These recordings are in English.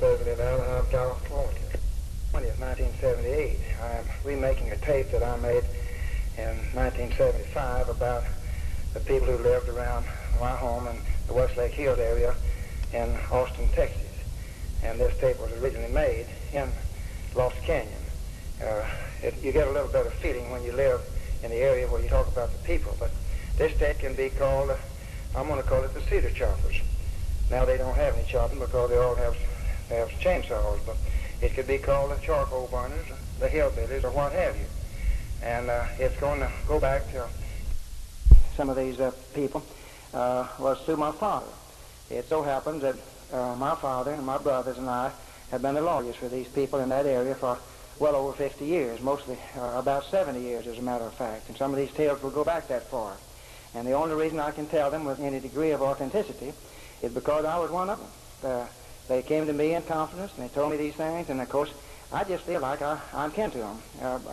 Beverly, Anaheim, California. 20th, 1978. I'm remaking a tape that I made in 1975 about the people who lived around my home in the Westlake Hills area in Austin, Texas. And this tape was originally made in Lost Canyon. You get a little better feeling when you live in the area where you talk about the people. But this tape can be called, I'm going to call it the Cedar Choppers. Now they don't have any chopping because they all have chainsaws, but it could be called the charcoal burners, the hillbillies, or what have you. And it's going to go back to some of these people was through my father. It so happens that my father and my brothers and I have been the lawyers for these people in that area for well over 50 years, mostly about 70 years as a matter of fact. And some of these tales will go back that far. And the only reason I can tell them with any degree of authenticity is because I was one of them. They came to me in confidence and they told me these things, and of course I just feel like I'm kin to them.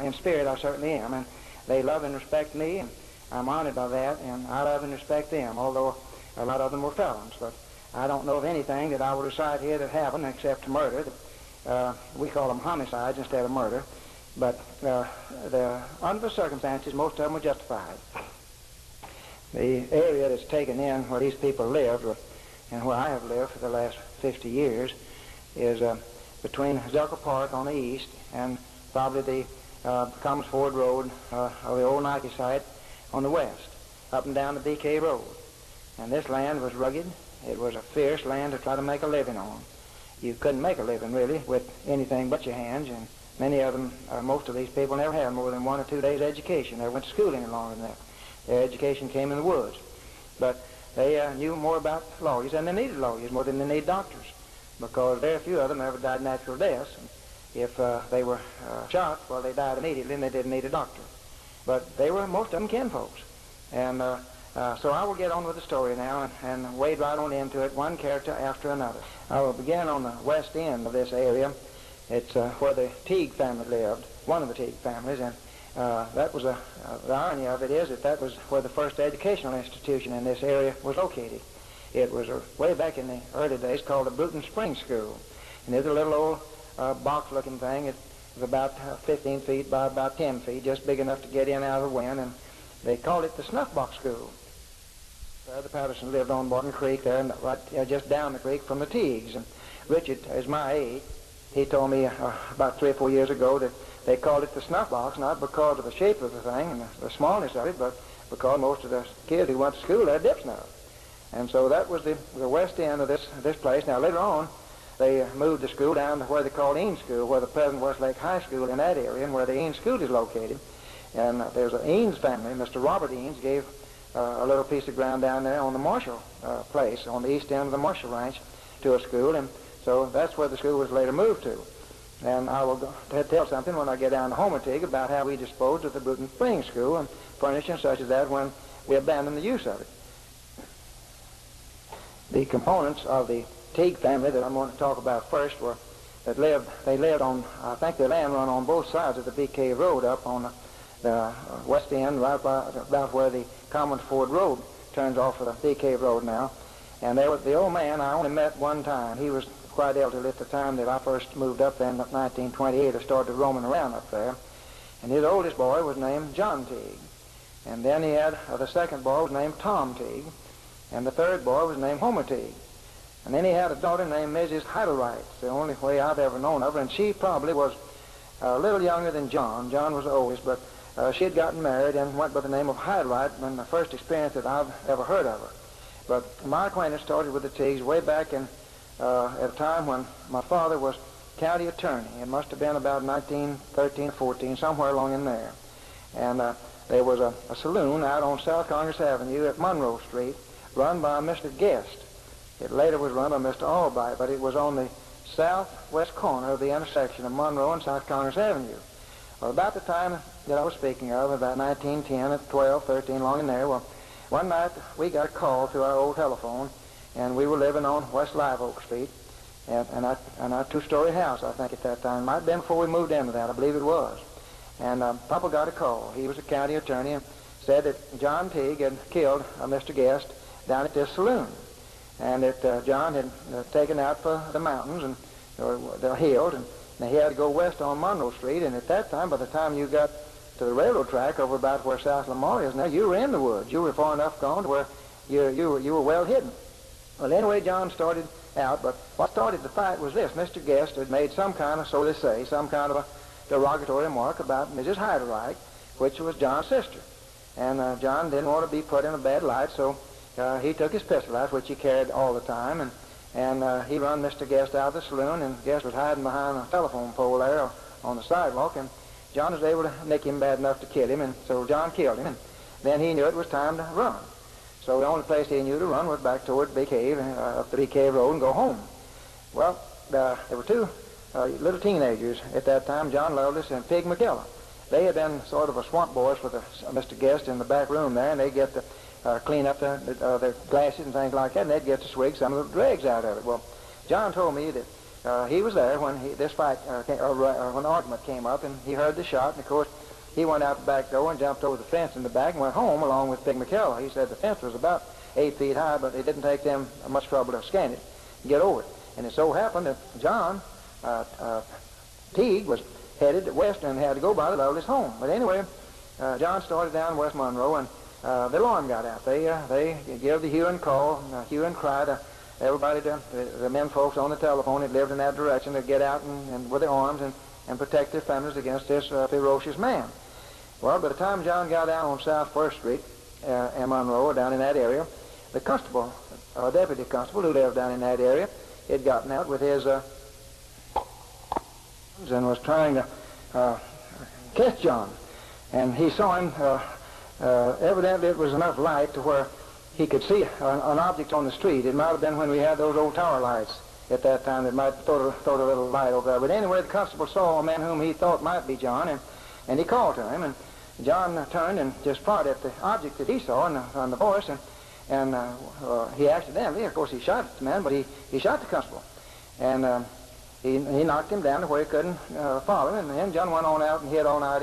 In spirit I certainly am, and they love and respect me, and I'm honored by that, and I love and respect them, although a lot of them were felons. But I don't know of anything that I would recite here that happened except murder. We call them homicides instead of murder, but under the circumstances most of them were justified. The area that's taken in where these people lived, and where I have lived for the last 50 years, is between Zelka Park on the east and probably the Commons Ford Road of the old Nike site on the west, up and down the BK Road. And this land was rugged. It was a fierce land to try to make a living on. You couldn't make a living, really, with anything but your hands, and many of them, most of these people never had more than 1 or 2 days education. They went to school any longer than that. Their education came in the woods. But they knew more about lawyers, and they needed lawyers more than they needed doctors, because very few of them ever died natural deaths. If they were shot, well, they died immediately, and they didn't need a doctor. But they were, most of them, kinfolks. And so I will get on with the story now and wade right on into it, one character after another. I will begin on the west end of this area. It's where the Teague family lived, one of the Teague families, and that was the irony of it is that was where the first educational institution in this area was located. It was way back in the early days called the Bruton Spring School, and it's a little old box-looking thing. It was about 15 feet by about 10 feet, just big enough to get in out of the wind, and they called it the Snuff Box School. The Patterson lived on Barton Creek there, and right just down the creek from the Teagues. And Richard is my age. He told me about 3 or 4 years ago that they called it the Snuff Box, not because of the shape of the thing and the smallness of it, but because most of the kids who went to school had dip snuff. And so that was the west end of this place. Now later on, they moved the school down to where they called Eanes School, where the present Westlake High School in that area, and where the Eanes School is located. And there's an Eanes family. Mr. Robert Eanes gave a little piece of ground down there on the Marshall place, on the east end of the Marshall Ranch, to a school, and so that's where the school was later moved to. And I will tell something when I get down to Homertig about how we disposed of the Bruton Spring School and furnishings such as that when we abandoned the use of it. The components of the Teague family that I'm going to talk about first were that they lived on, I think their land run on both sides of the BK Road up on the west end, right about where the Commons Ford Road turns off of the BK Road now. And there was the old man I only met one time. He was quite elderly at the time that I first moved up there in 1928. I started roaming around up there. And his oldest boy was named John Teague. And then he had the second boy was named Tom Teague. And the third boy was named Homer Teague. And then he had a daughter named Mrs. Heidelreich, the only way I've ever known of her. And she probably was a little younger than John. John was the oldest, but she had gotten married and went by the name of Heidelreich in the first experience that I've ever heard of her. But my acquaintance started with the Teagues way back in at a time when my father was county attorney. It must have been about 1913 or 14, somewhere along in there. And there was a saloon out on South Congress Avenue at Monroe Street run by Mr. Guest. It later was run by Mr. Albright, but it was on the southwest corner of the intersection of Monroe and South Congress Avenue. Well, about the time that I was speaking of, about 1910, at 12, 13, along in there, well, one night we got a call through our old telephone, and we were living on West Live Oak Street, and our two-story house, I think, at that time. It might have been before we moved into that. I believe it was. And Papa got a call. He was a county attorney and said that John Teague had killed Mr. Guest down at this saloon. and that John had taken out for the mountains and the hills, and he had to go west on Monroe Street. And at that time, by the time you got to the railroad track over about where South Lamar is now, you were in the woods. You were far enough gone to where you were well hidden. Well, anyway, John started out, but what started the fight was this. Mr. Guest had made some kind of, so they say, some kind of a derogatory remark about Mrs. Heidelreich, which was John's sister. And John didn't want to be put in a bad light, so he took his pistol out, which he carried all the time, and he run Mr. Guest out of the saloon, and Guest was hiding behind a telephone pole there on the sidewalk, and John was able to nick him bad enough to kill him, and so John killed him, and then he knew it was time to run. So the only place he knew to run was back toward Big Cave, up the Big Cave Road, and go home. Well, there were two little teenagers at that time, John Lovelace and Pig McKellar. They had been sort of a swamp boys with Mr. Guest in the back room there, and they'd get to clean up their glasses and things like that, and they'd get to swig some of the dregs out of it. Well, John told me that he was there when this fight, when the argument came up, and he heard the shot, and of course, he went out the back door and jumped over the fence in the back and went home along with Pig McKellar. He said the fence was about 8 feet high, but it didn't take them much trouble to scan it and get over it. And it so happened that John Teague was headed west and had to go by the Lovelace home. But anyway, John started down West Monroe, and the alarm got out. They gave the hue and call, hue and cry to everybody, the men folks on the telephone that lived in that direction, to get out and with their arms and protect their families against this ferocious man. Well, by the time John got down on South 1st Street in Monroe, down in that area, the constable, deputy constable who lived down in that area, had gotten out with his and was trying to catch John. And he saw him, evidently it was enough light to where he could see an object on the street. It might have been when we had those old tower lights at that time that might throw a little light over there. But anyway, the constable saw a man whom he thought might be John, and he called to him, and John turned and just fired at the object that he saw on the voice, and he accidentally, of course, he shot the man, but he shot the constable, and he knocked him down to where he couldn't follow him, and then John went on out and hid all night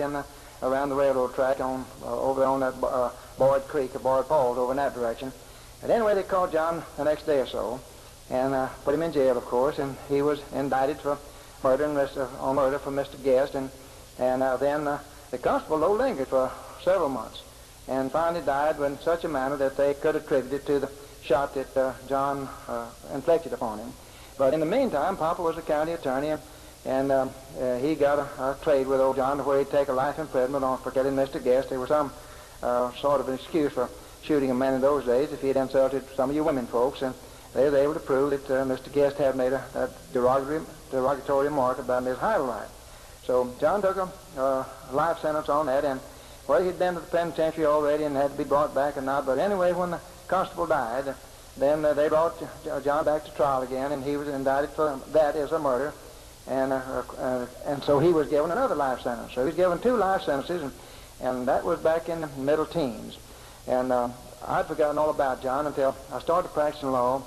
around the railroad track over on that Boyd Creek or Boyd Falls over in that direction. And anyway, they called John the next day or so and put him in jail, of course, and he was indicted for murder on murder for Mr. Guest, and then the constable lingered for several months and finally died in such a manner that they could attribute it to the shot that John inflicted upon him. But in the meantime, Papa was a county attorney, and he got a trade with old John to where he'd take a life imprisonment for killing Mr. Guest. There was some sort of an excuse for shooting a man in those days if he had insulted some of you women folks, and they were able to prove that Mr. Guest had made a derogatory remark about Miss Heidelreich. So John took a life sentence on that, and well, he'd been to the penitentiary already and had to be brought back and not. But anyway, when the constable died, then they brought John back to trial again, and he was indicted for that as a murder, and so he was given another life sentence. So he was given 2 life sentences, and that was back in the middle teens. And I'd forgotten all about John until I started practicing law,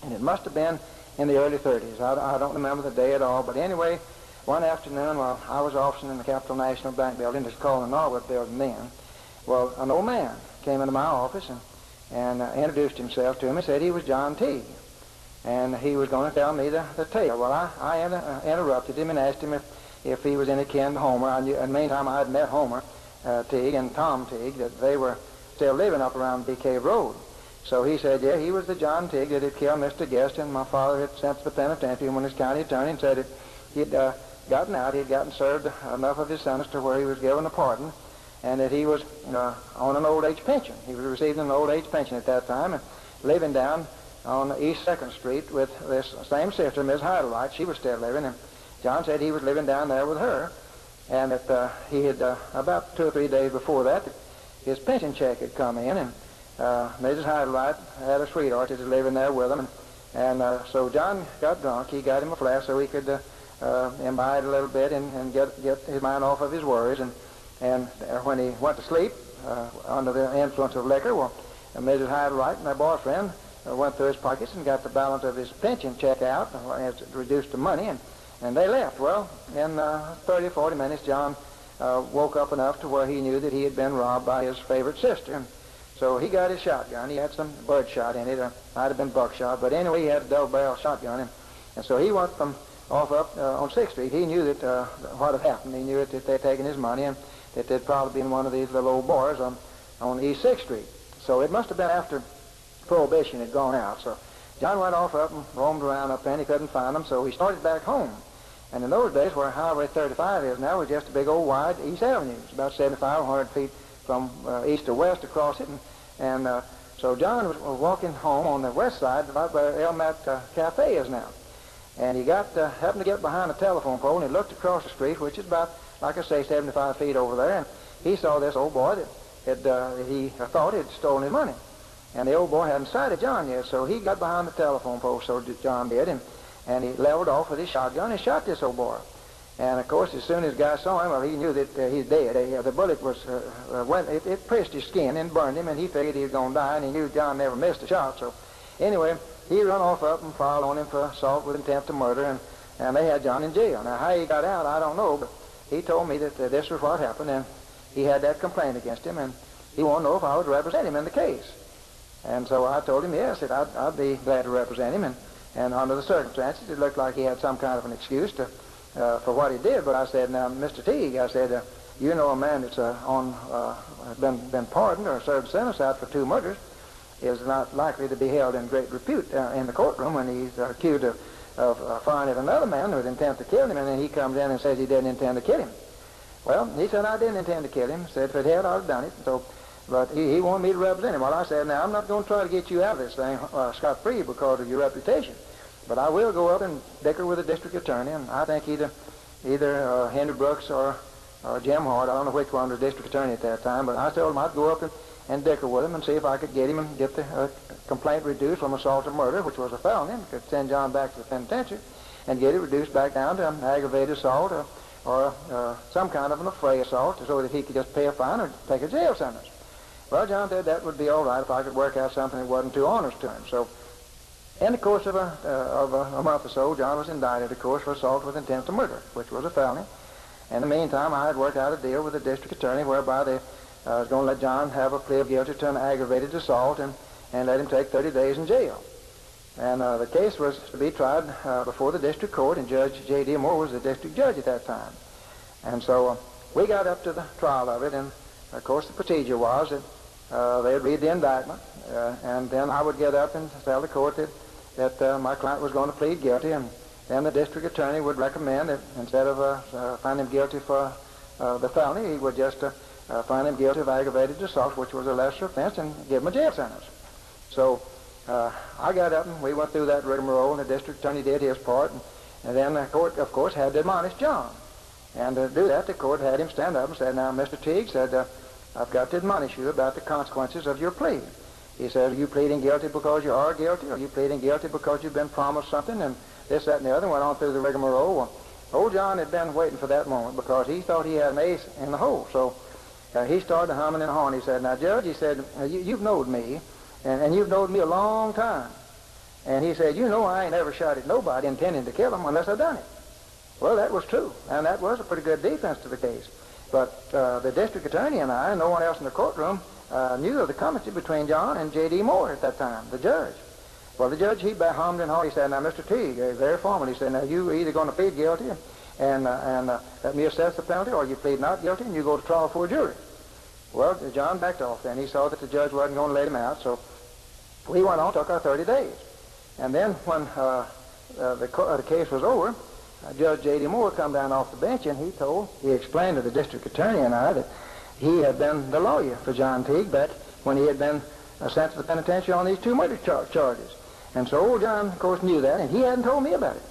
and it must have been in the early 30s. I don't remember the day at all, but anyway, one afternoon while I was officing in the Capital National Bank building, it's called the Norwood building then, well, an old man came into my office and introduced himself to me, said he was John Teague, and he was going to tell me the tale. Well, I interrupted him and asked him if he was any kin to Homer. I knew, in the meantime, I had met Homer Teague and Tom Teague, that they were still living up around Big Cave Road. So he said, yeah, he was the John Teague that had killed Mr. Guest, and my father had sent to the penitentiary when he was county attorney, and said that he'd gotten out, he'd gotten served enough of his sentence to where he was given a pardon, and that he was on an old age pension. He was receiving an old age pension at that time, and living down on East 2nd Street with this same sister, Miss Heidelreich. She was still living, and John said he was living down there with her, and that he had, about 2 or 3 days before that, his pension check had come in, and Mrs. Heidelreich had a sweetheart that was living there with him, and so John got drunk. He got him a flask so he could imbibe a little bit and get his mind off of his worries, and when he went to sleep under the influence of liquor, well, Mrs. Heidelreich and their boyfriend went through his pockets and got the balance of his pension check out, and reduced the money, and they left. Well, in 30 or 40 minutes, John woke up enough to where he knew that he had been robbed by his favorite sister. And So he got his shotgun. He had some birdshot in it, or might have been buckshot, but anyway, he had a double-barrel shotgun. And so he went from off up on 6th Street. He knew that what had happened. He knew that they'd taken his money and that they'd probably been one of these little old bars on East 6th Street. So it must have been after Prohibition had gone out. So John went off up and roamed around up there, and he couldn't find them, so he started back home. And in those days, where Highway 35 is now, was just a big old wide East Avenue. It's about 75 or 100 feet from east to west across it. So John was walking home on the west side, right where El Mat Cafe is now. And he happened to get behind a telephone pole, and he looked across the street, which is about, like I say, 75 feet over there, and he saw this old boy that he thought had stolen his money. And the old boy hadn't sighted John yet, so he got behind the telephone pole, so John did, and he leveled off with his shotgun and shot this old boy. And, of course, as soon as the guy saw him, well, he knew that he's dead. The bullet was, it pressed his skin and burned him, and he figured he was going to die, and he knew John never missed a shot. So, anyway, he run off up and filed on him for assault with intent to murder, and they had John in jail. Now, how he got out, I don't know, but he told me that this was what happened, and he had that complaint against him, and he wanted to know if I would represent him in the case. And so I told him, yes, that I'd be glad to represent him, and under the circumstances, it looked like he had some kind of an excuse for what he did. But I said, now, Mr. Teague, I said, you know a man that's been pardoned or served sentence out for 2 murders is not likely to be held in great repute in the courtroom when he's accused of firing at another man with intent to kill him, and then he comes in and says he didn't intend to kill him. Well, he said, I didn't intend to kill him. Said, if it had, I'd have done it. So, but he wanted me to represent him. Well, I said, now, I'm not going to try to get you out of this thing scot-free because of your reputation. But I will go up and dicker with the district attorney, and I think either Henry Brooks or Jim Hart, I don't know which one was district attorney at that time, but I told him I'd go up and dicker with him and see if I could get him and get the complaint reduced from assault to murder, which was a felony, and could send John back to the penitentiary, and get it reduced back down to an aggravated assault or some kind of an affray assault so that he could just pay a fine or take a jail sentence. Well, John said that would be all right if I could work out something that wasn't too onerous to him. So in the course of a month or so, John was indicted, of course, for assault with intent to murder, which was a felony. In the meantime, I had worked out a deal with the district attorney whereby they was going to let John have a plea of guilty to an aggravated assault and let him take 30 days in jail. And the case was to be tried before the district court, and Judge J.D. Moore was the district judge at that time. And so we got up to the trial of it, and, of course, the procedure was that they'd read the indictment, and then I would get up and tell the court that my client was going to plead guilty, and then the district attorney would recommend that instead of finding him guilty for the felony, he would just find him guilty of aggravated assault, which was a lesser offense, and give him a jail sentence. So I got up and we went through that rigmarole, and the district attorney did his part, and then the court, of course, had to admonish John. And to do that, the court had him stand up and said, now, Mr. Teague said, I've got to admonish you about the consequences of your plea. He said, are you pleading guilty because you are guilty? Are you pleading guilty because you've been promised something? And this, that, and the other went on through the rigmarole. Well, old John had been waiting for that moment because he thought he had an ace in the hole. So he started humming and hawing. He said, now, Judge, he said, you've knowed me, and you've knowed me a long time. And he said, you know I ain't ever shot at nobody intending to kill him unless I done it. Well, that was true, and that was a pretty good defense to the case. But the district attorney and I, and no one else in the courtroom, knew of the comity between John and J.D. Moore at that time, the judge. Well, the judge, he hummed and hawed. He said, now, Mr. Teague, very formally, he said, now, you either going to plead guilty and let me assess the penalty, or you plead not guilty and you go to trial for a jury. Well, John backed off then. He saw that the judge wasn't going to let him out, so we went on, took our 30 days. And then when the case was over, Judge J.D. Moore come down off the bench, and he explained to the district attorney and I that he had been the lawyer for John Teague back when he had been sent to the penitentiary on these 2 murder charges. And so old John, of course, knew that, and he hadn't told me about it.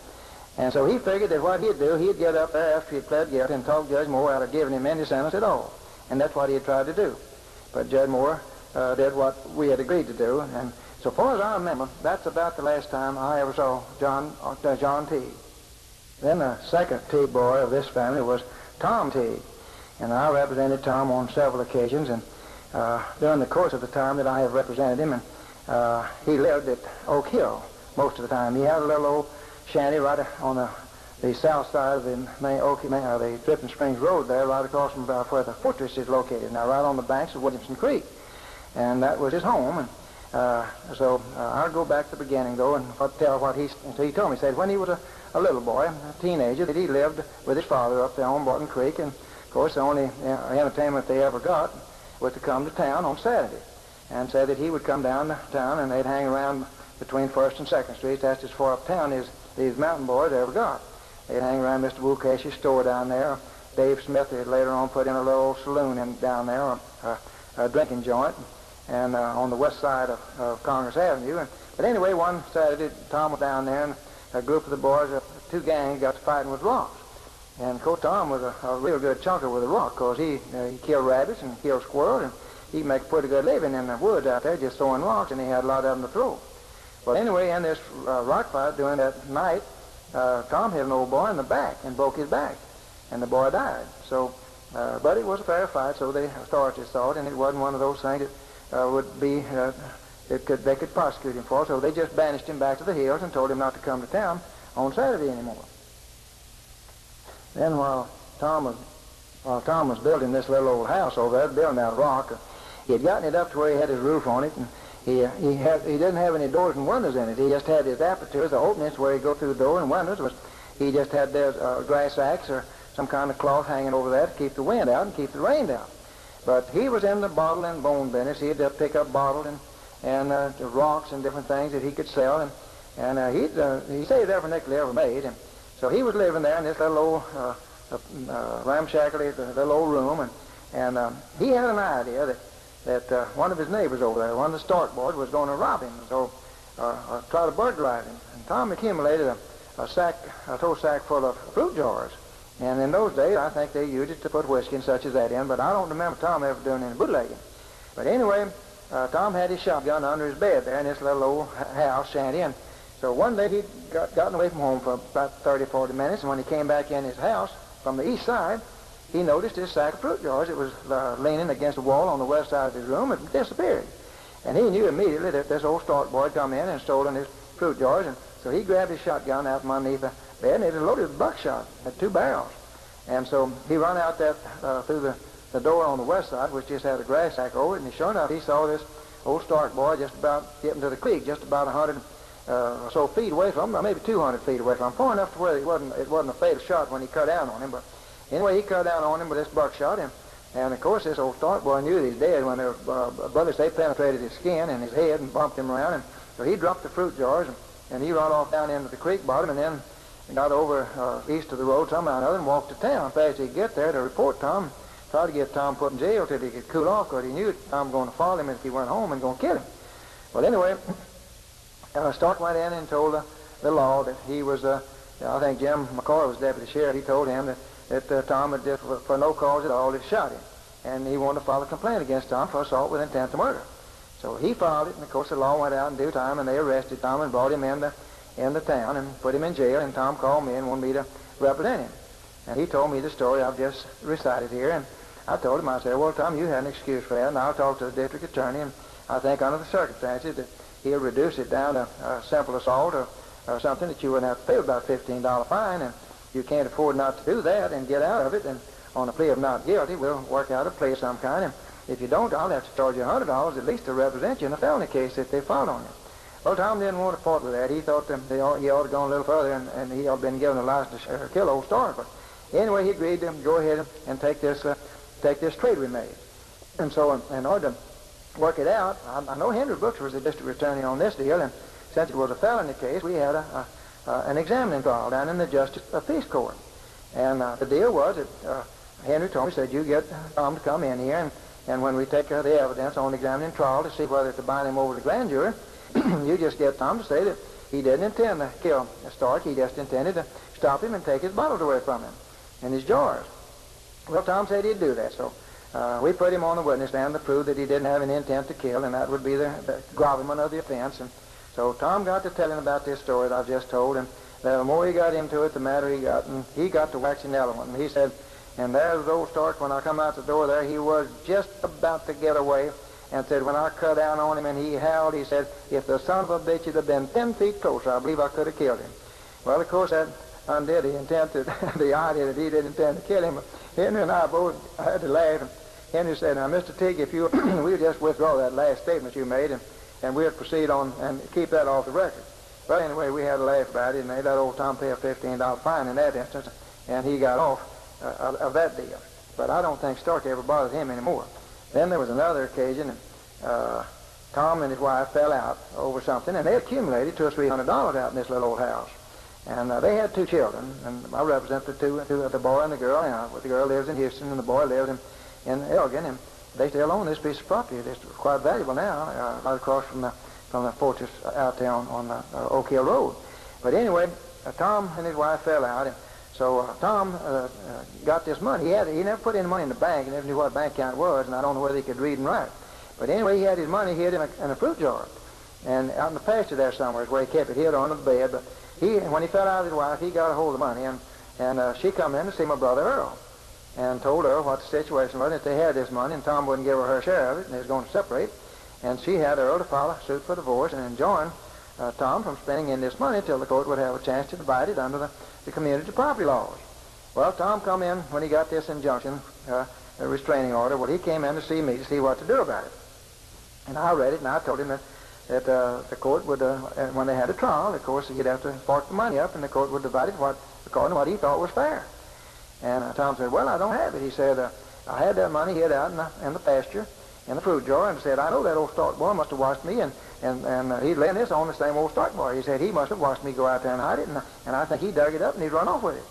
And so he figured that what he'd do, he'd get up there after he'd pled guilty and talk Judge Moore out of giving him any sentence at all. And that's what he had tried to do. But Judge Moore did what we had agreed to do. And so far as I remember, that's about the last time I ever saw John Teague. Then the second Teague boy of this family was Tom Teague. And I represented Tom on several occasions. And during the course of the time that I have represented him, and he lived at Oak Hill most of the time. He had a little old shanty right on the south side of the Dripping Springs Road there, right across from where the fortress is located. Now, right on the banks of Williamson Creek. and that was his home. And so I'll go back to the beginning, though, and tell what he told me. He said when he was a little boy, a teenager, that he lived with his father up there on Barton Creek, and of course the only entertainment they ever got was to come to town on Saturday, and said that he would come down to town and they'd hang around between 1st and 2nd Streets. That's as far uptown as these mountain boys ever got. They'd hang around Mr. Woolcash's store down there. Dave Smith had later on put in a little saloon down there, a drinking joint, and on the west side of Congress Avenue. But anyway, one Saturday, Tom was down there, and a group of the boys, two gangs, got to fighting with rocks. And of course, Tom was a real good chunker with a rock, because he killed rabbits and killed squirrels, and he'd make a pretty good living in the woods out there just throwing rocks, and he had a lot of them to throw. Well, anyway, in this rock fight during that night, Tom hit an old boy in the back and broke his back, and the boy died. So, but it was a fair fight, so the authorities thought, and it wasn't one of those things that would be they could prosecute him for. So they just banished him back to the hills and told him not to come to town on Saturday anymore. Then while Tom was building this little old house over there, building out of rock, he had gotten it up to where he had his roof on it, and he didn't have any doors and windows in it. He just had his apertures, the openings where he'd go through the door and windows. He just had their grass sacks or some kind of cloth hanging over there to keep the wind out and keep the rain down. But he was in the bottle and bone business. He'd pick up bottles and the rocks and different things that he could sell, and he saved every nickel he ever made. And so he was living there in this little old ramshackly little old room, and he had an idea that one of his neighbors over there, one of the Stark boys, was going to rob him, so try to burglarize him. And Tom accumulated a whole sack full of fruit jars. And in those days, I think they used it to put whiskey and such as that in, but I don't remember Tom ever doing any bootlegging. But anyway, Tom had his shotgun under his bed there in this little old house shanty, and so one day he'd gotten away from home for about 30, 40 minutes, and when he came back in his house from the east side, he noticed his sack of fruit jars. It was leaning against the wall on the west side of his room. It disappeared. And he knew immediately that this old Stark boy had come in and stolen his fruit jars, and so he grabbed his shotgun out from underneath the bed, and it was loaded with buckshot, had 2 barrels. And so he run out there through the door on the west side, which just had a grass sack over it, and sure enough, he saw this old Stark boy just about getting to the creek, just about 100 or so feet away from him, or maybe 200 feet away from him, far enough to where it wasn't a fatal shot when he cut down on him. But anyway, he cut down on him with this buckshot, and of course, this old Stark boy knew that he's dead. When the bullets, they penetrated his skin and his head and bumped him around, and so he dropped the fruit jars, and he run off down into the creek bottom, and then got over east of the road somehow or another and walked to town. Fast as he'd get there to report Tom, try to get Tom put in jail till he could cool off, because he knew Tom was going to follow him if he went home and going to kill him. Well, anyway, Stark went in and told the law that he was, I think Jim McCoy was deputy sheriff. He told him that Tom had just, for no cause at all, had shot him. And he wanted to file a complaint against Tom for assault with intent to murder. So he filed it, and of course the law went out in due time, and they arrested Tom and brought him in the town and put him in jail, and Tom called me and wanted me to represent him. And he told me the story I've just recited here, and I told him, I said, well, Tom, you had an excuse for that, and I'll talk to the district attorney, and I think under the circumstances that he'll reduce it down to simple assault or something that you wouldn't have to pay about $15 fine, and you can't afford not to do that and get out of it, and on a plea of not guilty, we'll work out a plea of some kind, and if you don't, I'll have to charge you $100 at least to represent you in a felony case if they filed on you. Well, Tom didn't want to part with that. He thought he ought to go a little further, and he ought been given a license to kill old Stark. But anyway, he agreed to go ahead and take this trade we made. And so in order to work it out, I know Henry Brooks was the district attorney on this deal, and since it was a felony case, we had an examining trial down in the Justice of Peace Court. And the deal was that Henry told me, said, you get Tom to come in here, and when we take the evidence on the examining trial to see whether to bind him over to the grand jury, you just get Tom to say that he didn't intend to kill Stark. He just intended to stop him and take his bottles away from him and his jars. Well, Tom said he'd do that, so we put him on the witness stand to prove that he didn't have any intent to kill, and that would be the gravamen of the offense. And so Tom got to telling about this story that I've just told, and the more he got into it, the madder he got, and he got to waxing eloquent. And he said, and there's old Stark, when I come out the door there, he was just about to get away, and said, when I cut down on him and he howled, he said, if the son of a bitch had have been 10 feet closer, I believe I could have killed him. Well, of course, that undid the intent, the idea that he didn't intend to kill him. Henry and I both had to laugh. Henry said, now, Mr. Tigg, if you we'll just withdraw that last statement you made, and we'll proceed on and keep that off the record. But anyway, we had a laugh about it, and they let old Tom pay a $15 fine in that instance, and he got off of that deal. But I don't think Starkey ever bothered him anymore. Then there was another occasion, and Tom and his wife fell out over something, and they accumulated $200 or $300 out in this little old house. And they had 2 children, and I represent the two, the boy and the girl. Now, the girl lives in Houston, and the boy lives in Elgin, and they still own this piece of property. It's quite valuable now, right across from the fortress out there on Oak Hill Road. But anyway, Tom and his wife fell out, and so Tom got this money. He never put any money in the bank, and never knew what bank account was, and I don't know whether he could read and write. But anyway, he had his money hid in a fruit jar, and out in the pasture there somewhere is where he kept it, hid under the bed. But when he fell out with his wife, he got a hold of the money, and she come in to see my brother Earl, and told her what the situation was, that they had this money, and Tom wouldn't give her share of it, and they was going to separate. And she had Earl to file a suit for divorce and enjoin Tom from spending in this money until the court would have a chance to divide it under the community property laws. Well, Tom come in when he got this injunction, a restraining order. Well, he came in to see me to see what to do about it. And I read it, and I told him that the court would, when they had a trial, of course, he'd have to fork the money up, and the court would divide it according to what he thought was fair. And Tom said, well, I don't have it. He said, I had that money hid out in the pasture, in the fruit jar, and said, I know that old Stark boy must have watched me, and he'd laying this on the same old Stark boy. He said, he must have watched me go out there and hide it, and I think he dug it up and he'd run off with it.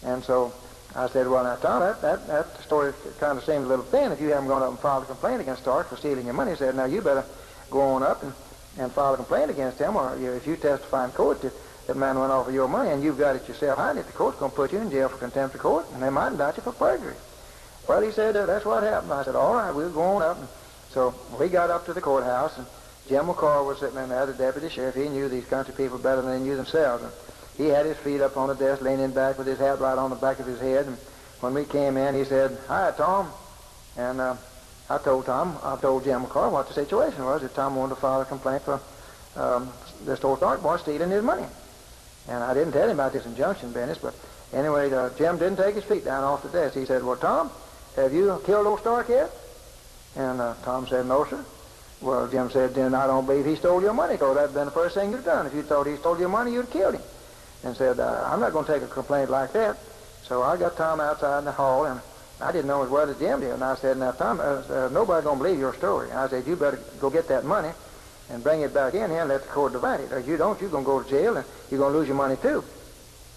And so I said, well, now, Tom, that story kind of seems a little thin if you haven't gone up and filed a complaint against Stark for stealing your money. He said, now, you better go on up and file a complaint against him, or if you testify in court that man went off with your money and you've got it yourself hiding it, the court's going to put you in jail for contempt of court, and they might indict you for perjury. Well, he said, that's what happened. I said, all right, we'll go on up. And so we got up to the courthouse, and Jim McCall was sitting in there, the deputy sheriff. He knew these country people better than they knew themselves. And he had his feet up on the desk, leaning back with his hat right on the back of his head. And when we came in, he said, hi, Tom. And I told Jim McCall what the situation was, that Tom wanted to file a complaint for this old Stark boy stealing his money. And I didn't tell him about this injunction business, but anyway, Jim didn't take his feet down off the desk. He said, well, Tom, have you killed old Stark yet? And Tom said, no, sir. Well, Jim said, then I don't believe he stole your money, because that'd been the first thing you'd done. If you thought he stole your money, you'd killed him. And said, I'm not going to take a complaint like that. So I got Tom outside in the hall, and I didn't know as well as Jim did. And I said, now, Tom, nobody's going to believe your story. And I said, you better go get that money and bring it back in here and let the court divide it. Or if you don't, you're going to go to jail, and you're going to lose your money, too.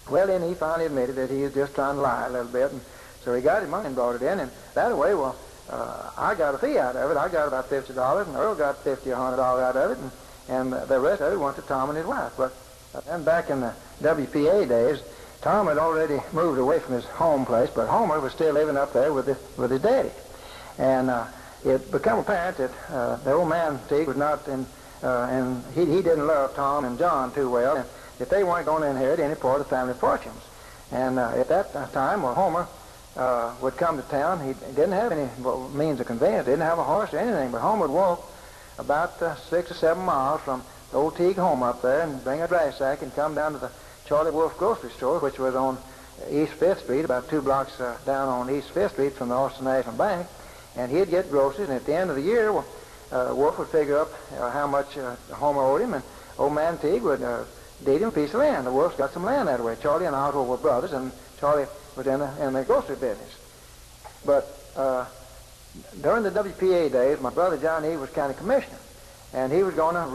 Well, then he finally admitted that he was just trying to lie a little bit. And so he got his money and brought it in. And that way, well, I got a fee out of it. I got about $50, and Earl got $50 or $100 out of it. And the rest of it went to Tom and his wife. But then back in the WPA days, Tom had already moved away from his home place, but Homer was still living up there with his daddy. And it became apparent that the old man, Teague, was not in, and he didn't love Tom and John too well, and that they weren't going to inherit any part of the family fortunes. And at that time, well, Homer would come to town. He didn't have any means of conveyance, didn't have a horse or anything, but Homer would walk about 6 or 7 miles from the old Teague home up there and bring a dry sack and come down to the Charlie Wolf grocery store, which was on East 5th Street, about 2 blocks down on East 5th Street from the Austin National Bank, and he'd get groceries, and at the end of the year, Wolf would figure up how much Homer owed him, and old man Teague would deed him a piece of land. The Wolf's got some land that way. Charlie and Otto were brothers, and Charlie was in the grocery business. But during the WPA days, my brother John E. was county commissioner, and he was going to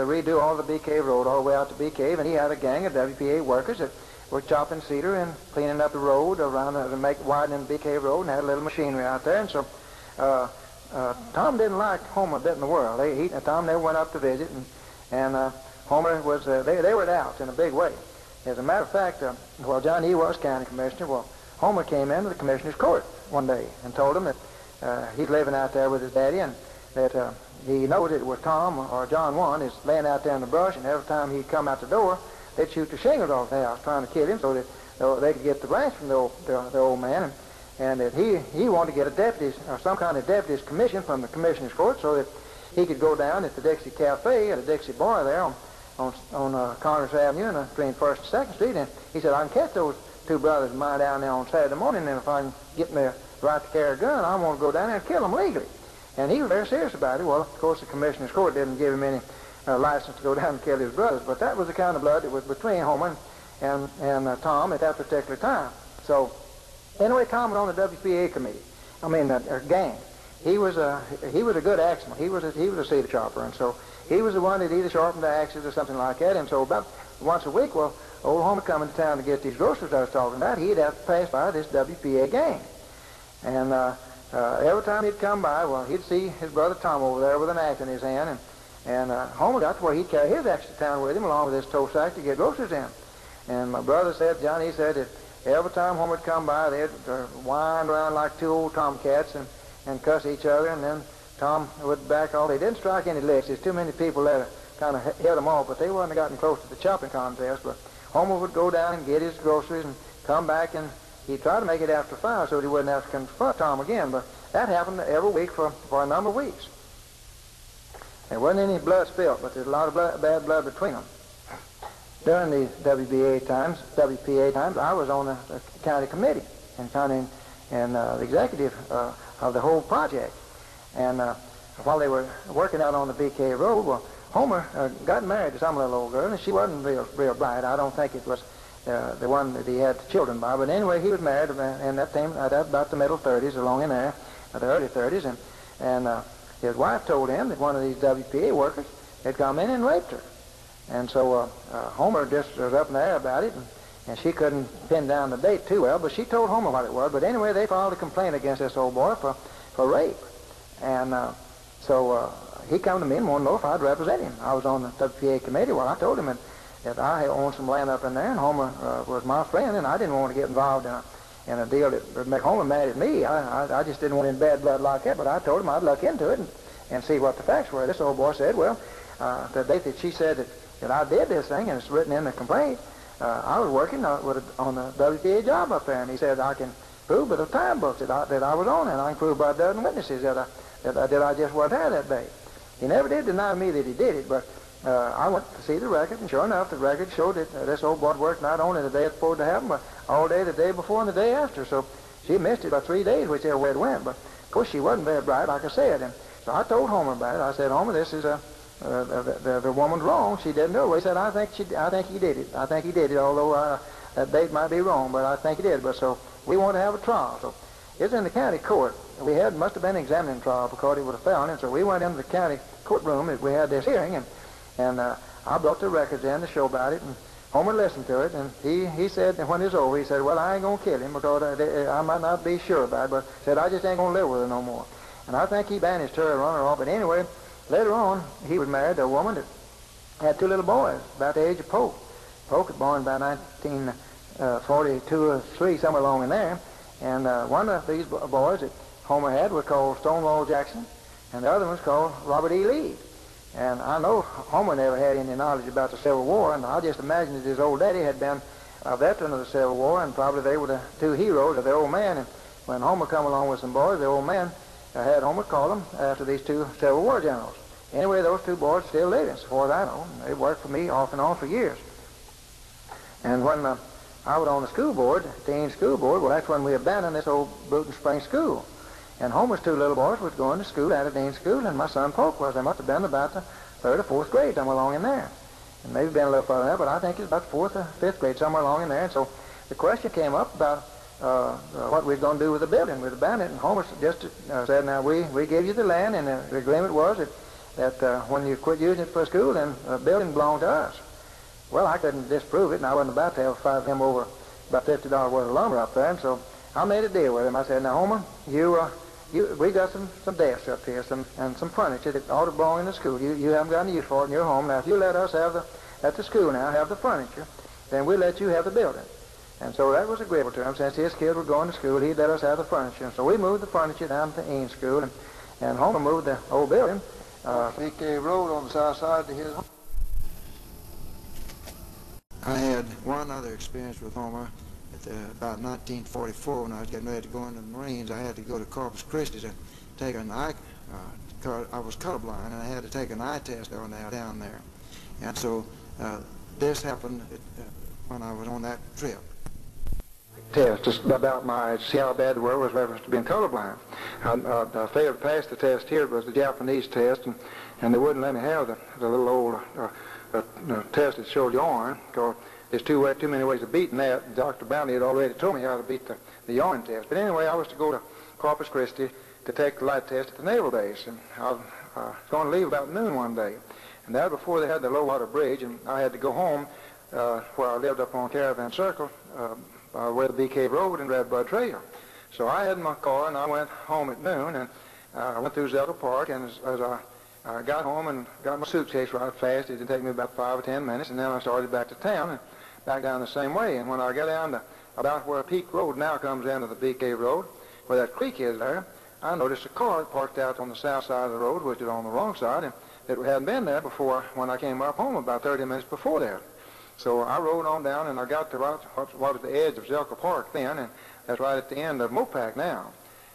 redo all the Bee Cave Road all the way out to Bee Cave, and he had a gang of WPA workers that were chopping cedar and cleaning up the road around widening Bee Cave Road, and had a little machinery out there. And so Tom didn't like Homer a bit in the world. Tom never went up to visit, and Homer was, they were out in a big way. As a matter of fact, while John E. was county commissioner, well, Homer came into the commissioner's court one day and told him that he's living out there with his daddy, and that he noted it was Tom or John One is laying out there in the brush, and every time he'd come out the door, they'd shoot the shingles off the house trying to kill him so that they could get the ranch from the old man, and that he wanted to get a deputy's or some kind of deputy's commission from the commissioner's court so that he could go down at the Dixie Cafe, at the Dixie Bar there on Congress Avenue and between 1st and 2nd Street, and he said, I can catch those two brothers of mine down there on Saturday morning, and if I can get me a right to carry a gun, I want to go down there and kill them legally. And he was very serious about it. Well, of course, the commissioner's court didn't give him any license to go down and kill his brothers, but that was the kind of blood that was between Homer and Tom at that particular time. So anyway, Tom was on the WPA committee. I mean, gang. He was a good axeman. He was a Cedar Chopper, and so he was the one that either sharpened the axes or something like that. And so about once a week, well, old Homer coming to town to get these groceries I was talking about, he'd have to pass by this WPA gang. And every time he'd come by, well, he'd see his brother Tom over there with an axe in his hand, and Homer got to where he'd carry his axe to town with him along with his tow sack to get groceries in. And my brother said, Johnny, he said that every time Homer would come by, they'd wind around like two old tomcats and cuss each other, and then Tom would back off. They didn't strike any licks. There's too many people there to kind of hit them off, but they wouldn't have gotten close to the chopping contest. But Homer would go down and get his groceries and come back, and he'd try to make it after 5 so that he wouldn't have to confront Tom again. But that happened every week for a number of weeks. There wasn't any blood spilled, but there's a lot of bad blood between them. During the WPA times, I was on the county committee and the executive of the whole project. And while they were working out on the BK Road, well, Homer got married to some little old girl, and she wasn't real bright. I don't think it was the one that he had children by. But anyway, he was married, and that came about the middle 30s, along in there, the early 30s, and his wife told him that one of these WPA workers had come in and raped her. And so Homer just was up in the air about it, and she couldn't pin down the date too well, but she told Homer what it was. But anyway, they filed a complaint against this old boy for rape. And so he come to me and wanted to know if I'd represent him. I was on the WPA committee. Well, I told him that I owned some land up in there, and Homer was my friend, and I didn't want to get involved in a deal that would make Homer mad at me. I just didn't want any bad blood like that, but I told him I'd look into it and see what the facts were. This old boy said, well, the date that she said that I did this thing, and it's written in the complaint, I was working on the WPA job up there, and he said I can prove by the time books that I was on, and I can prove by a dozen witnesses that I just wasn't there that day. He never did deny me that he did it, but I went to see the record, and sure enough, the record showed that this old boy worked not only the day it supposed to happen, but all day the day before and the day after. So she missed it by 3 days, whichever way it went. But of course, she wasn't very bright, like I said. And so I told Homer about it. I said, Homer, this is the woman's wrong. She didn't do it. He said, I think he did it. I think he did it, although that date might be wrong, but I think he did. But so we want to have a trial. So it's in the county court. We must have been examining trial because it was a felony. So we went into the county courtroom and we had this hearing, and I brought the records in to show about it, and Homer listened to it, and he said, and when it was over, he said, well, I ain't going to kill him because I might not be sure about it, but said, I just ain't going to live with her no more. And I think he banished her and run her off. But anyway, later on, he was married to a woman that had 2 little boys about the age of Polk. Polk was born about 1942 or 3, somewhere along in there. And one of these boys that Homer had was called Stonewall Jackson, and the other one was called Robert E. Lee. And I know Homer never had any knowledge about the Civil War, and I just imagine that his old daddy had been a veteran of the Civil War, and probably they were the 2 heroes of the old man. And when Homer come along with some boys, the old man had Homer call them after these 2 Civil War generals. Anyway, those 2 boys still living, as far as I know. They worked for me off and on for years. And when I was on the school board, teen school board, well, that's when we abandoned this old Bruton Spring School. And Homer's 2 little boys was going to school out of Dean School, and my son Polk was. They must have been about the 3rd or 4th grade, somewhere along in there. And maybe been a little further than that, but I think it's about the 4th or 5th grade, somewhere along in there. And so the question came up about what we were going to do with the building. We'd abandon it, and Homer just said, now, we gave you the land, and the agreement was that when you quit using it for school, then the building belonged to us. Well, I couldn't disprove it, and I wasn't about to have to fight him over about $50 worth of lumber up there, and so I made a deal with him. I said, now, Homer, we got some desks up here, and some furniture that ought to belong in the school. You haven't got any use for it in your home. Now, if you let us have at the school now, have the furniture, then we'll let you have the building. And so that was agreeable to him. Since his kids were going to school, he'd let us have the furniture. And so we moved the furniture down to Eanes School, and Homer moved the old building. BK Road on the south side to his home. I had one other experience with Homer. About 1944, when I was getting ready to go into the Marines, I had to go to Corpus Christi to take an eye. I was colorblind, and I had to take an eye test down there. And so this happened when I was on that trip. test just about my age, see how bad the world was reference to being colorblind. I failed to pass the test here. It was the Japanese test, and they wouldn't let me have the little old test that showed yarn, because there's too many ways of beating that. Dr. Bounty had already told me how to beat the yarn test. But anyway, I was to go to Corpus Christi to take the light test at the naval base, and I was going to leave about noon one day. And that was before they had the low water bridge, and I had to go home where I lived up on Caravan Circle, where the BK Road and Red Bud Trail. So I had my car, and I went home at noon, and I went through Zelda Park, and as I got home and got my suitcase right fast, it didn't take me about 5 or 10 minutes, and then I started back to town and back down the same way. And when I got down to about where Peak Road now comes into the BK Road, where that creek is there, I noticed a car parked out on the south side of the road, which is on the wrong side, and it hadn't been there before when I came up home about 30 minutes before that. So I rode on down, and I got to what was the edge of Zelka Park then, and that's right at the end of Mopac now.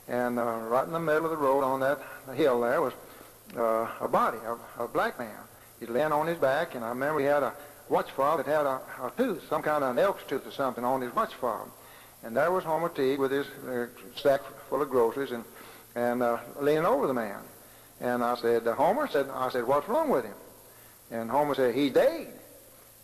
And right in the middle of the road on that hill there was a body of a black man. He'd laying on his back, and I remember he had a watch fob that had a tooth, some kind of an elk's tooth or something on his watch fob. And there was Homer Teague with his sack full of groceries and leaning over the man. And I said, Homer, I said, what's wrong with him? And Homer said, he's dead.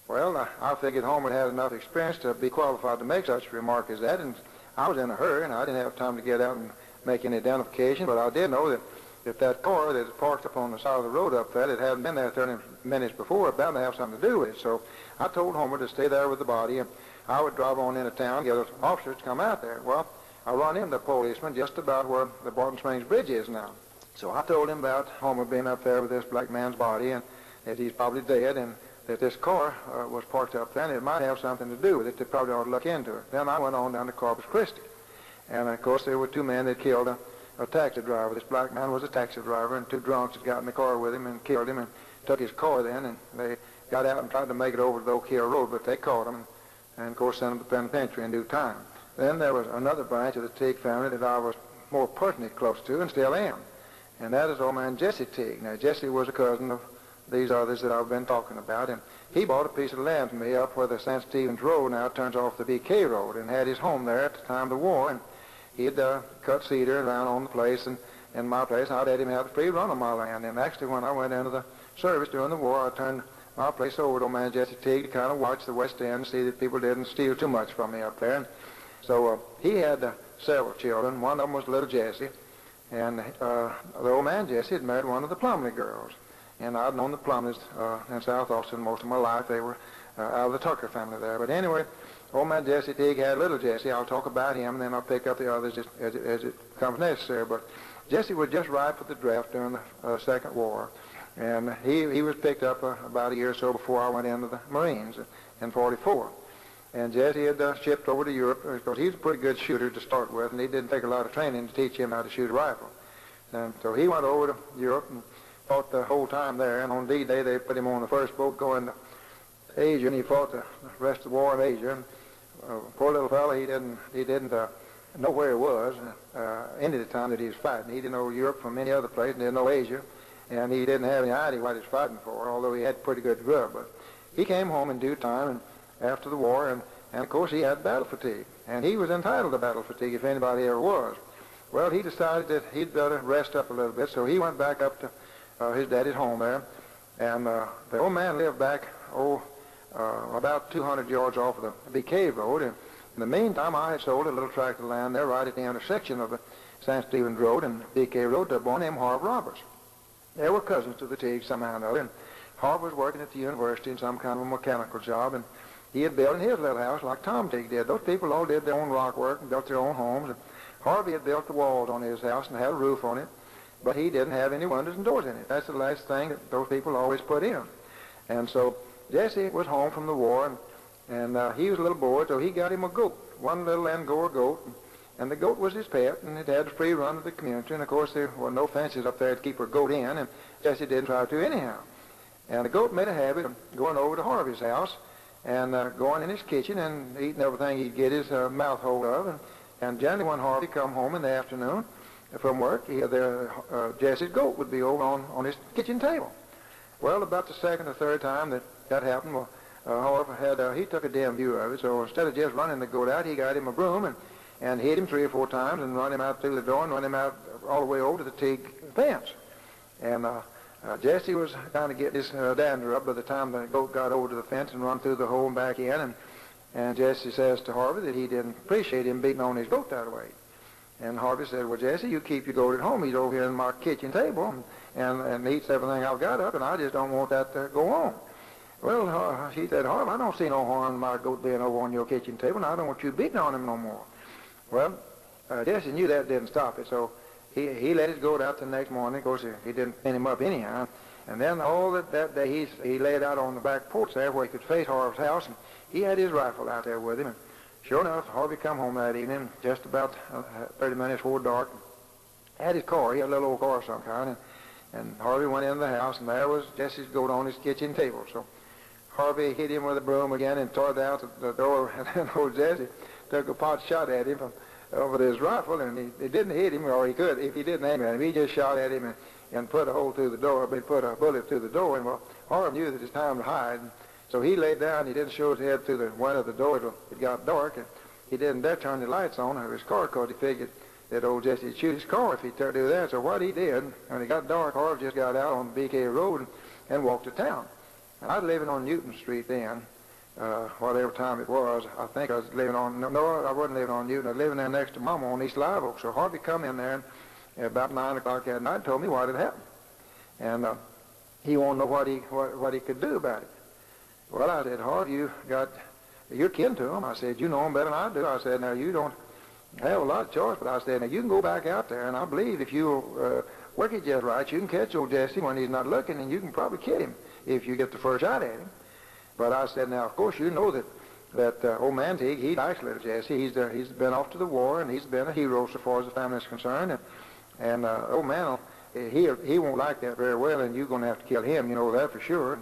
Well, I figured Homer had enough experience to be qualified to make such a remark as that, and I was in a hurry, and I didn't have time to get out and make any identification, but I did know that if that car that is parked up on the side of the road up there, that hadn't been there 30 minutes before, it bound to have something to do with it. So I told Homer to stay there with the body, and I would drive on into town, get officers to come out there. Well, I run into a policeman just about where the Barton Springs Bridge is now. So I told him about Homer being up there with this black man's body, and that he's probably dead, and that this car was parked up there, and it might have something to do with it. They probably ought to look into it. Then I went on down to Corpus Christi. And, of course, there were 2 men that killed a taxi driver. This black man was a taxi driver, and 2 drunks had got in the car with him and killed him and took his car then, and they got out and tried to make it over to the Oak Hill Road, but they caught him and, of course, sent him to penitentiary in due time. Then there was another branch of the Teague family that I was more personally close to and still am, and that is old man Jesse Teague. Now, Jesse was a cousin of these others that I've been talking about, and he bought a piece of land from me up where the St. Stephen's Road now turns off the BK Road, and had his home there at the time of the war, and he had cut cedar around on the place and in my place. I'd let him have the free run on my land, and actually when I went into the service during the war, I turned my place over to old man Jesse Teague to kind of watch the West End and see that people didn't steal too much from me up there. And so he had several children. One of them was little Jesse, and the old man Jesse had married one of the Plumley girls. And I'd known the Plumleys in South Austin most of my life. They were out of the Tucker family there. But anyway, old man Jesse Teague had little Jesse. I'll talk about him, and then I'll pick up the others as it comes necessary. But Jesse was just right for the draft during the Second War. And he was picked up about a year or so before I went into the Marines in 44. And Jesse had shipped over to Europe because he was a pretty good shooter to start with, and he didn't take a lot of training to teach him how to shoot a rifle. And so he went over to Europe and fought the whole time there, and on D-Day they put him on the first boat going to Asia, and he fought the rest of the war in Asia. And, poor little fellow, he didn't know where he was any of the time that he was fighting. He didn't know Europe from any other place, and didn't know Asia, and he didn't have any idea what he was fighting for, although he had pretty good grub. But he came home in due time and after the war, and of course he had battle fatigue, and he was entitled to battle fatigue if anybody ever was. Well, he decided that he'd better rest up a little bit, so he went back up to his daddy's home there, and the old man lived back, about 200 yards off of the BK Road, and in the meantime I had sold a little tract of land there right at the intersection of the St. Stephen's Road and BK Road to a boy named Harv Roberts. They were cousins to the Teagues somehow or another, and Harv was working at the university in some kind of a mechanical job, and he had built in his little house like Tom Teague did. Those people all did their own rock work and built their own homes, and Harvey had built the walls on his house and had a roof on it, but he didn't have any windows and doors in it. That's the last thing that those people always put in. And so Jesse was home from the war, and he was a little boy, so he got him a goat, one little Angora goat, and the goat was his pet, and it had a free run of the community, and of course there were no fences up there to keep her goat in, and Jesse didn't try to anyhow. And the goat made a habit of going over to Harvey's house and going in his kitchen and eating everything he'd get his mouth hold of, and generally when Harvey come home in the afternoon from work, Jesse's goat would be over on his kitchen table. Well, about the second or third time that happened, well, Harv he took a dim view of it, so instead of just running the goat out, he got him a broom and hit him 3 or 4 times and run him out through the door and run him out all the way over to the teak fence. And Jesse was kind of getting his dander up by the time the goat got over to the fence and run through the hole and back in. And Jesse says to Harvey that he didn't appreciate him beating on his goat that way. And Harvey said, well, Jesse, you keep your goat at home. He's over here in my kitchen table and eats everything I've got up, and I just don't want that to go on. Well, she said, Harvey, I don't see no harm in my goat being over on your kitchen table, and I don't want you beating on him no more. Well, Jesse knew that didn't stop it, so he let his goat out the next morning. Of course, he didn't pin him up anyhow. And then all that day he laid out on the back porch there where he could face Harvey's house, and he had his rifle out there with him. And sure enough, Harvey come home that evening, just about 30 minutes before dark. Had his car. He had a little old car of some kind. And Harvey went into the house, and there was Jesse's goat on his kitchen table. So Harvey hit him with a broom again and tore out the door. And then old Jesse took a pot shot at him with his rifle, and he didn't hit him, or he could if he didn't aim at him. He just shot at him and put a hole through the door. He put a bullet through the door, and well, Harvey knew that it was time to hide. So he laid down. He didn't show his head through the window of the door till it got dark, and he didn't dare turn the lights on of his car because he figured that old Jesse would shoot his car if he tried to do that. So what he did, when it got dark, Harvey just got out on the BK Road and walked to town. And I was living on Newton Street then, whatever time it was. I think I was living on, no, I wasn't living on Newton. I was living there next to Mama on East Live Oak. So Harvey come in there and about 9 o'clock that night and told me what had happened. And he wanted to know what he could do about it. Well, I said, Harvey, you're kin to him. I said, you know him better than I do. I said, now, you don't have a lot of choice, but I said, now, you can go back out there, and I believe if you work it just right, you can catch old Jesse when he's not looking, and you can probably kill him if you get the first shot at him. But I said, now, of course, you know that old man Teague, he likes little Jesse. He's been off to the war, and he's been a hero so far as the family is concerned. And old man, he won't like that very well, and you're going to have to kill him, you know that for sure.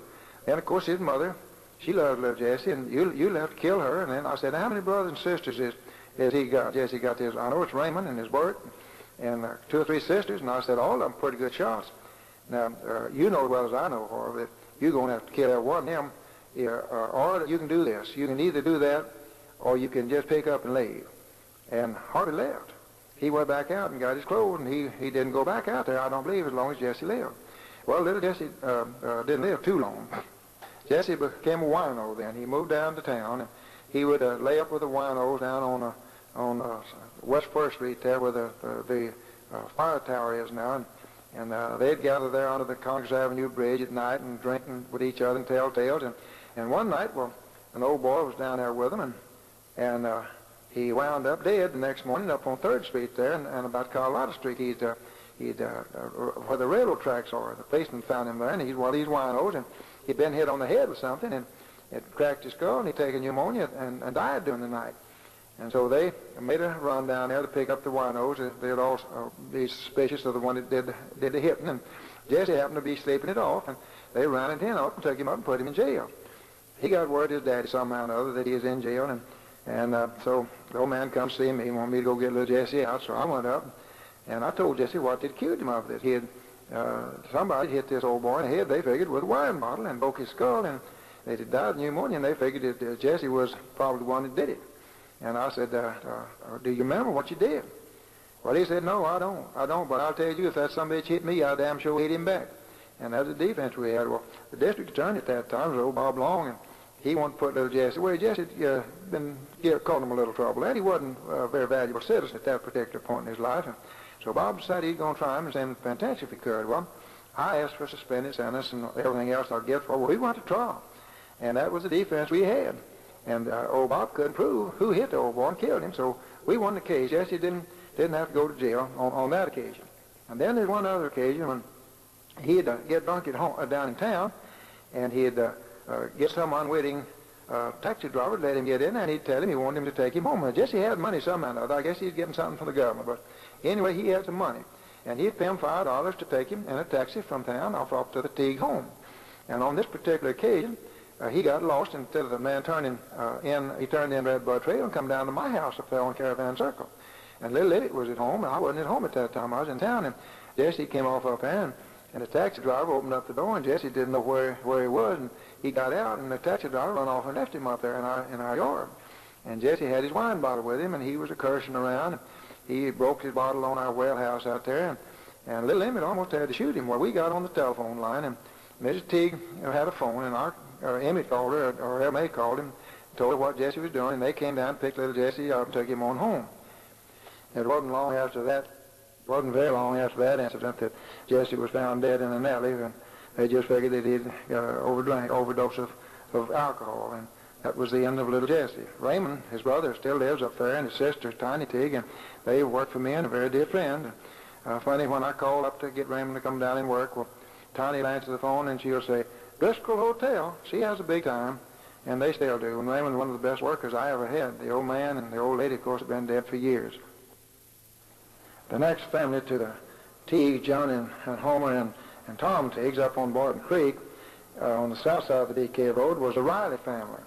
And, of course, his mother, she loves little Jesse, and you'll have to kill her. And then I said, how many brothers and sisters has he got? Jesse got his, I know it's Raymond and his Bert, and 2 or 3 sisters. And I said, all of them pretty good shots. Now, you know as well as I know, Harvey, that you're going to have to kill every one of them. Or you can do this. You can either do that, or you can just pick up and leave. And Harvey left. He went back out and got his clothes, and he didn't go back out there, I don't believe, as long as Jesse lived. Well, little Jesse didn't live too long. Jesse became a wino then. He moved down to town, and he would lay up with the winos down on West 1st Street there where the fire tower is now, and they'd gather there under the Congress Avenue Bridge at night and drinking with each other and tell tales. And one night, well, an old boy was down there with them, and he wound up dead the next morning up on 3rd Street there and about Colorado Street. He'd where the railroad tracks are. The policeman found him there, and he's one of these winos, and he'd been hit on the head with something, and it cracked his skull, and he'd taken pneumonia and died during the night. And so they made a run down there to pick up the winos. They'd all be suspicious of the one that did the hitting, and Jesse happened to be sleeping it off, and they rounded him up and took him up and put him in jail. He got word his daddy somehow or other that he was in jail, and so the old man come see me. He wanted me to go get little Jesse out, so I went up, and I told Jesse what had accused him of this. He had somebody hit this old boy in the head, they figured, with a wine bottle and broke his skull, and they had died of pneumonia, and they figured that Jesse was probably the one that did it. And I said, do you remember what you did? Well, he said, no, I don't, but I'll tell you, if that son of a bitch hit me, I damn sure hit him back. And that was the defense we had. Well, the district attorney at that time was old Bob Long, and he wanted to put little Jesse away. Jesse had been causing him a little trouble, and he wasn't a very valuable citizen at that particular point in his life. And so Bob decided he'd go and try him and send him to penitentiary if he could. Well, I asked for suspended sentence and everything else I'd get for. Well, we went to trial, and that was the defense we had. And old Bob couldn't prove who hit the old boy and killed him, so we won the case. Jesse didn't have to go to jail on that occasion. And then there's one other occasion when he'd get drunk at home, down in town, and he'd get some unwitting taxi driver to let him get in, and he'd tell him he wanted him to take him home. Now, Jesse had money somehow or other. I guess he's getting something from the government, but anyway, he had some money. And he'd pay him $5 to take him in a taxi from town off to the Teague home. And on this particular occasion, he got lost. Instead of the man turning he turned in Red Bud Trail and come down to my house up there on Caravan Circle. And little Liddy was at home, and I wasn't at home at that time. I was in town, and Jesse came off up there, And the taxi driver opened up the door, and Jesse didn't know where he was, and he got out, and the taxi driver run off and left him up there in our yard. And Jesse had his wine bottle with him, and he was a-cursing around. He broke his bottle on our well house out there, and little Emmett almost had to shoot him. Well, we got on the telephone line, and Mrs. Teague had a phone, and Emmett called her, or L.M.A. called him, told her what Jesse was doing, and they came down and picked little Jesse up and took him on home. It wasn't very long after that incident that Jesse was found dead in an alley, and they just figured that he'd overdose of alcohol, and that was the end of little Jesse. Raymond, his brother, still lives up there, and his sister, Tiny Teague, and they work for me and a very dear friend. Funny, when I called up to get Raymond to come down and work, well, Tiny will answer the phone, and she'll say, "Driscoll Hotel." She has a big time, and they still do. And Raymond's one of the best workers I ever had. The old man and the old lady, of course, have been dead for years. The next family to the Teague, John and Homer and Tom Teagues up on Barton Creek on the south side of the DK Road was the Riley family.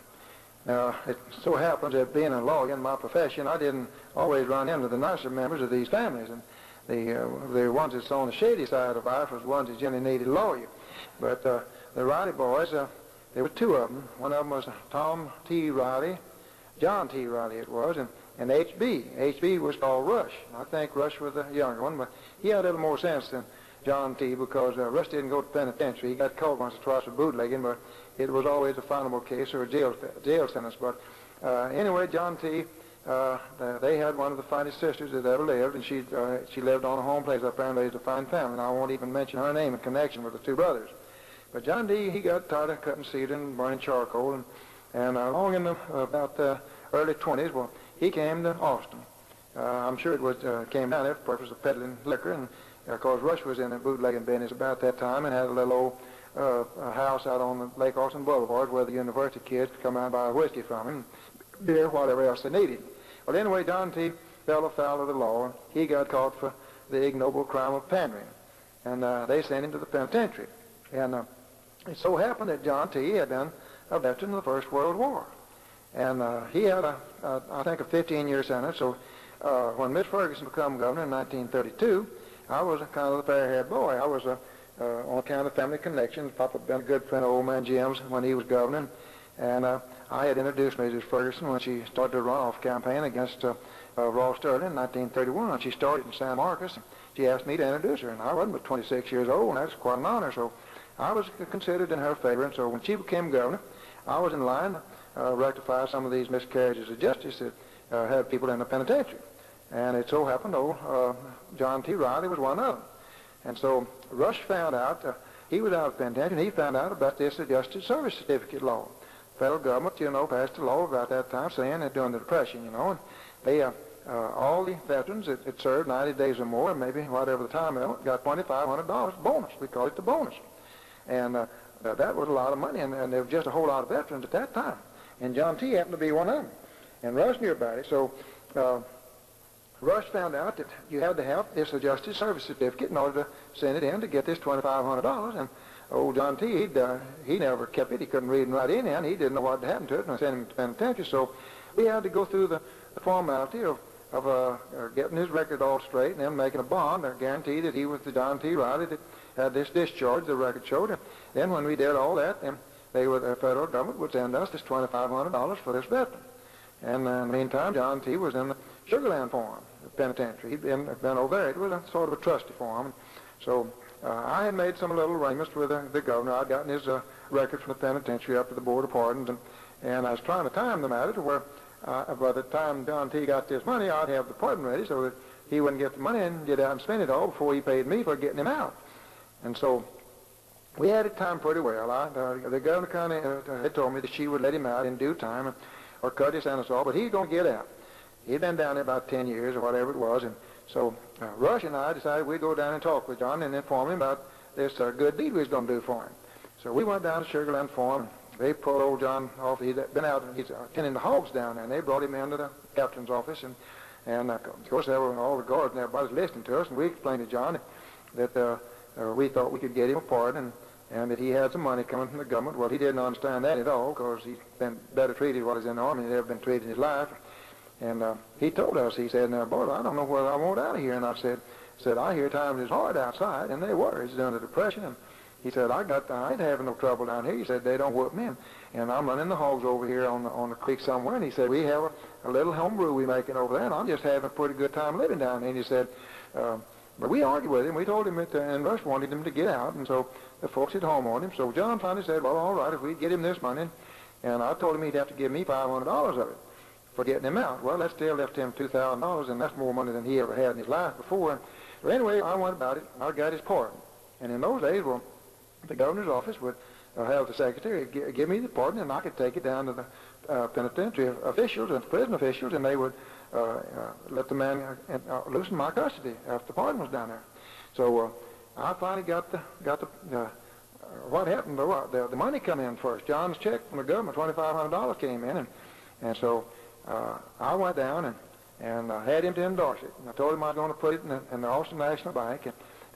Now, it so happens that being a lawyer in my profession, I didn't always run into the nicer members of these families. And the ones that's on the shady side of life was the ones that generally needed a lawyer. But the Riley boys, there were two of them. One of them was Tom T. Riley, John T. Riley it was, and H.B. H.B. was called Rush. I think Rush was the younger one, but he had a little more sense than John T. because Rush didn't go to penitentiary. He got caught once or twice for bootlegging, but it was always a finable case or a jail sentence. But anyway, John T., they had one of the finest sisters that ever lived, and she lived on a home place up there and raised a fine family. And I won't even mention her name in connection with the two brothers. But John D., he got tired of cutting cedar and burning charcoal, and along in about the early 20s, well, he came to Austin. I'm sure it came down there for the purpose of peddling liquor, and of course Rush was in the bootlegging business about that time and had a little old house out on the Lake Austin Boulevard where the university kids could come out and buy whiskey from him, beer, whatever else they needed. Well, anyway, John T. fell afoul of the law, and he got caught for the ignoble crime of pandering, and they sent him to the penitentiary. And it so happened that John T. had been a veteran of the First World War, and he had I think a 15-year sentence. So when Miss Ferguson became governor in 1932, I was a kind of the fair-haired boy. I was on account of family connections. Papa had been a good friend of old man Jim's when he was governor, and I had introduced Mrs. Ferguson when she started a runoff campaign against Ross Sterling in 1931. She started in San Marcos. She asked me to introduce her, and I wasn't but 26 years old, and that's quite an honor. So I was considered in her favor, and so when she became governor, I was in line to rectify some of these miscarriages of justice that had people in the penitentiary. And it so happened, John T. Riley was one of them. And so Rush found out, he was out of penitentiary, and he found out about this adjusted service certificate law. Federal government, passed a law about that time saying that during the Depression, and they, all the veterans that served 90 days or more, maybe whatever the time, got $2,500 bonus. We call it the bonus. And that was a lot of money, and there was just a whole lot of veterans at that time. And John T. happened to be one of them. And Rush knew about it. So Rush found out that you had to have this adjusted service certificate in order to send it in to get this $2,500. And old John T., he never kept it. He couldn't read and write in, and he didn't know what had happened to it, and I sent him to penitentiary. So we had to go through the formality of getting his record all straight and then making a bond, a guarantee that he was the John T. Riley that had this discharge, the record showed. And then when we did all that, then the federal government would send us this $2,500 for this veteran. And in the meantime, John T. was in the Sugarland Farm penitentiary. He'd been over there. It was a sort of a trusty farm. So I had made some little arrangements with the governor. I'd gotten his record from the penitentiary up to the Board of Pardons, and I was trying to time the matter to where by the time John T. got this money, I'd have the pardon ready so that he wouldn't get the money and get out and spend it all before he paid me for getting him out. And so we had it timed pretty well. The governor kind of had told me that she would let him out in due time or cut his sentence off, but he's going to get out. He'd been down there about 10 years or whatever it was, and so Rush and I decided we'd go down and talk with John and inform him about this good deed we was going to do for him. So we went down to Sugarland Farm. They pulled old John off. He'd been out, he's tending the hogs down there, and they brought him into the captain's office, and of course there were all the guards and everybody was listening to us, and we explained to John that we thought we could get him a pardon, and that he had some money coming from the government. Well, he didn't understand that at all, because he'd been better treated while he was in the army than he'd ever been treated in his life. And he told us, he said, "Now, boy, I don't know whether I want out of here." And I said, said, I hear times is hard outside, and they were. He's doing a depression, and he said, I ain't having no trouble down here. He said, they don't whoop me, and I'm running the hogs over here on the creek somewhere, and he said, we have a little home brew we making over there, and I'm just having a pretty good time living down there. And he said, but we argued with him. We told him that, and Rush wanted him to get out, and so the folks at home on him. So John finally said, well, all right, if we get him this money, and I told him he'd have to give me $500 of it for getting him out. Well, that still left him $2,000, and that's more money than he ever had in his life before. So anyway, I went about it. I got his pardon. And in those days, well, the governor's office would have the secretary give me the pardon, and I could take it down to the penitentiary officials and prison officials, and they would let the man loosen my custody after the pardon was down there. So I finally got the what happened? The money come in first. John's check from the government, $2,500 came in, and so I went down and had him to endorse it. And I told him I was going to put it in the Austin National Bank,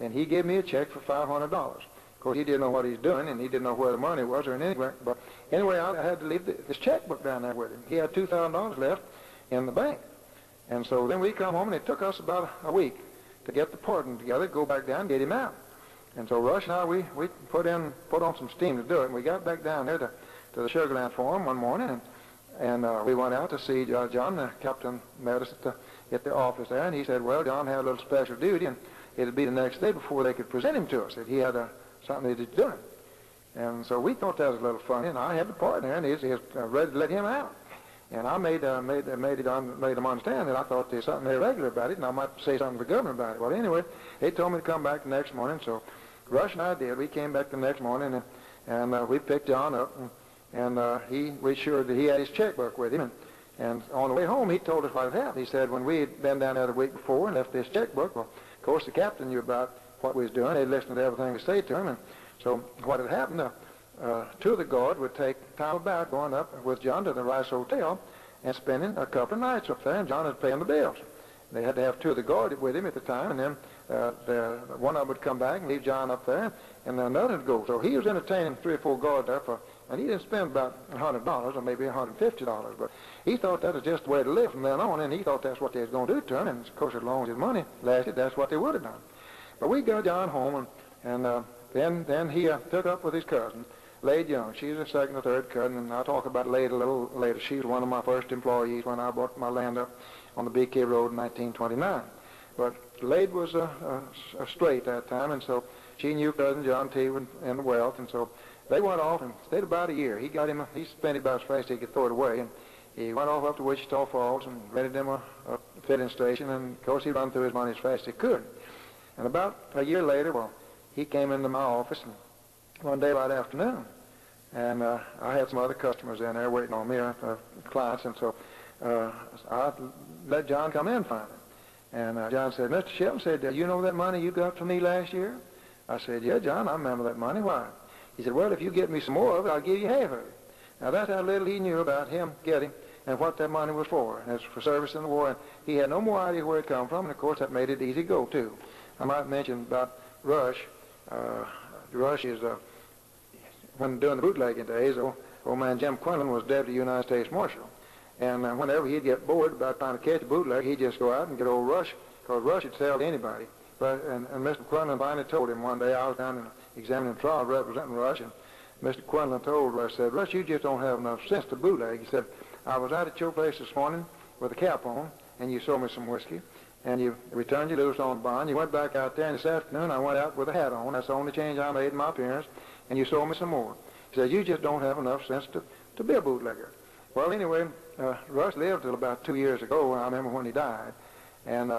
and he gave me a check for $500. Of course, he didn't know what he's doing, and he didn't know where the money was or anywhere. But anyway, I had to leave this checkbook down there with him. He had $2,000 left in the bank. And so then we come home, and it took us about a week to get the pardon together, go back down, and get him out. And so Rush and I, we put on some steam to do it, and we got back down there to the Sugar Land Farm one morning, and we went out to see John. The captain met us at the office there, and he said, well, John had a little special duty, and it'd be the next day before they could present him to us, that he had something that he'd done. And so we thought that was a little funny, and I had the partner, and he was ready to let him out. And I made him understand that I thought there was something irregular about it, and I might say something to the governor about it. Well, anyway, they told me to come back the next morning, so Rush and I did. We came back the next morning, and we picked John up, and we assured that he had his checkbook with him. And on the way home, he told us what had happened. He said when we had been down there the week before and left this checkbook, well, of course, the captain knew about what we was doing. They'd listened to everything we said to him, and so what had happened, two of the guard would take time about going up with John to the Rice Hotel and spending a couple of nights up there, and John was paying the bills. They had to have two of the guard with him at the time, and then one of them would come back and leave John up there, and then another would go. So he was entertaining 3 or 4 guards there and he didn't spend about $100 or maybe $150, but he thought that was just the way to live from then on, and he thought that's what they was going to do to him, and of course as long as his money lasted, that's what they would have done. But we got John home, and then he took up with his cousin, Lade Young. She's a second or third cousin, and I'll talk about Lade a little later. She was one of my first employees when I bought my land up on the BK Road in 1929. But Lade was straight that time, and so she knew cousin John T. in the wealth, and so they went off and stayed about a year. He spent it about as fast as he could throw it away, and he went off up to Wichita Falls and rented them a filling station, and of course he run through his money as fast as he could. And about a year later, well, he came into my office one daylight afternoon, and I had some other customers in there waiting on me, clients, and so I let John come in finally. And John said, Mr. Shelton said, you know that money you got from me last year? I said, yeah, John, I remember that money. Why? He said, well, if you get me some more of it, I'll give you half of it. Now, that's how little he knew about him getting and what that money was for. And it's for service in the war, and he had no more idea where it come from, and of course that made it easy go, too. I might mention about Rush. Rush is, when doing the bootlegging days, old man Jim Quinlan was Deputy United States Marshal. And whenever he'd get bored about trying to catch a bootleg, he'd just go out and get old Rush, because Rush would sell to anybody. And Mr. Quinlan finally told him one day, I was down examining the trial representing Rush, and Mr. Quinlan told Rush, said, Rush, you just don't have enough sense to bootleg. He said, I was out at your place this morning with a cap on, and you sold me some whiskey, and you returned your loose on the bond. You went back out there, and this afternoon I went out with a hat on. That's the only change I made in my appearance, and you sold me some more. He said, you just don't have enough sense to be a bootlegger. Well, anyway, Rush lived till about 2 years ago. I remember when he died. And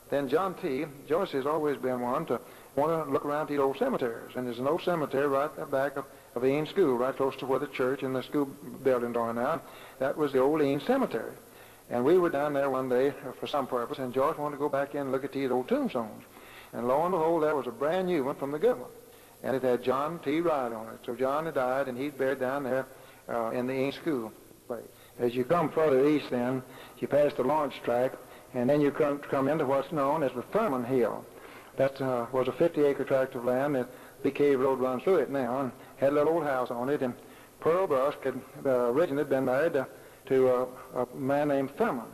then John T. Joyce has always been one to want to look around these old cemeteries. And there's an old cemetery right at the back of Eanes School, right close to where the church and the school buildings are now. That was the old Eanes Cemetery. And we were down there one day for some purpose, and Joyce wanted to go back in and look at these old tombstones. And lo and behold, there was a brand new one from the government. And it had John T. Wright on it. So John had died, and he's buried down there in the Eanes School place. As you come further east then, you pass the launch track, and then you come into what's known as the Thurman Hill. That was a 50-acre tract of land that the cave road runs through it now, and had a little old house on it. And Pearl Brusk had originally been married to a man named Thurman.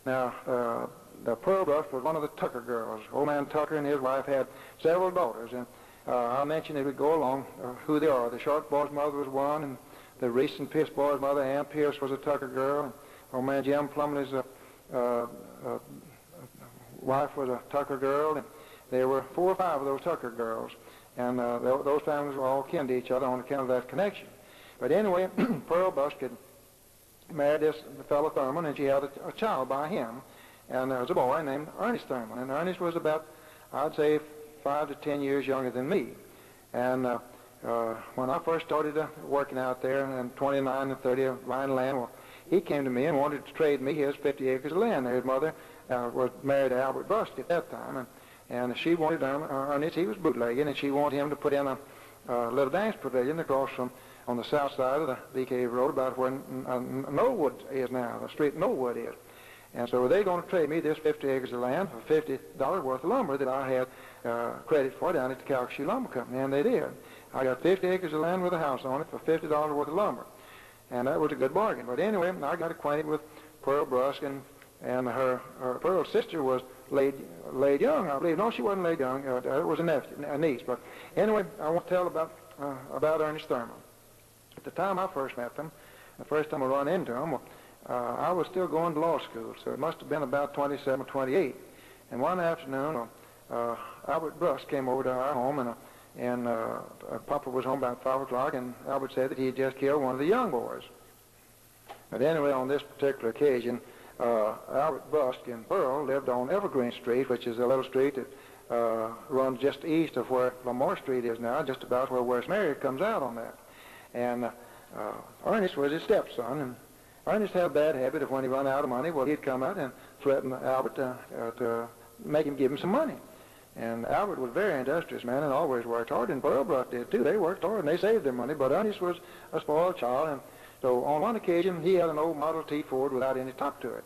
Now, the Pearl Brush was one of the Tucker girls. Old man Tucker and his wife had several daughters, and I'll mention as we go along who they are. The Short boy's mother was one, and the Reese and Pierce boy's mother, Ann Pierce, was a Tucker girl. And old man Jim Plumley's wife was a Tucker girl, and there were 4 or 5 of those Tucker girls, and those families were all kin to each other on account of that connection. But anyway, Pearl Brush had married this fellow Thurman, and she had a child by him, and there was a boy named Ernest Thurman, and Ernest was about, I'd say, 5 to 10 years younger than me. And when I first started working out there in 29 and 30 buying land, well, he came to me and wanted to trade me his 50 acres of land. His mother was married to Albert Busk at that time, and she wanted Ernest, he was bootlegging, and she wanted him to put in a little dance pavilion across from on the south side of the Bee Cave Road, about where Knollwood is now, the street Knollwood is. And so they're going to trade me this 50 acres of land for $50 worth of lumber that I had credit for down at the Calcasieu Lumber Company, and they did. I got 50 acres of land with a house on it for $50 worth of lumber, and that was a good bargain. But anyway, I got acquainted with Pearl Brusk, and her Pearl's sister was laid young, I believe. No, she wasn't laid young. It was a niece. But anyway, I want to tell about Ernest Thurman. At the time I first met them, the first time I run into them, I was still going to law school, so it must have been about 27 or 28. And one afternoon, Albert Busk came over to our home, and Papa was home about 5 o'clock, and Albert said that he had just killed one of the young boys. But anyway, on this particular occasion, Albert Busk and Pearl lived on Evergreen Street, which is a little street that runs just east of where Lamar Street is now, just about where West Mary comes out on that. And Ernest was his stepson, and Ernest had a bad habit of when he run out of money, well, he'd come out and threaten Albert to make him give him some money. And Albert was a very industrious man and always worked hard, and Pearl Brush did too. They worked hard and they saved their money, but Ernest was a spoiled child, and so on one occasion he had an old Model T Ford without any top to it.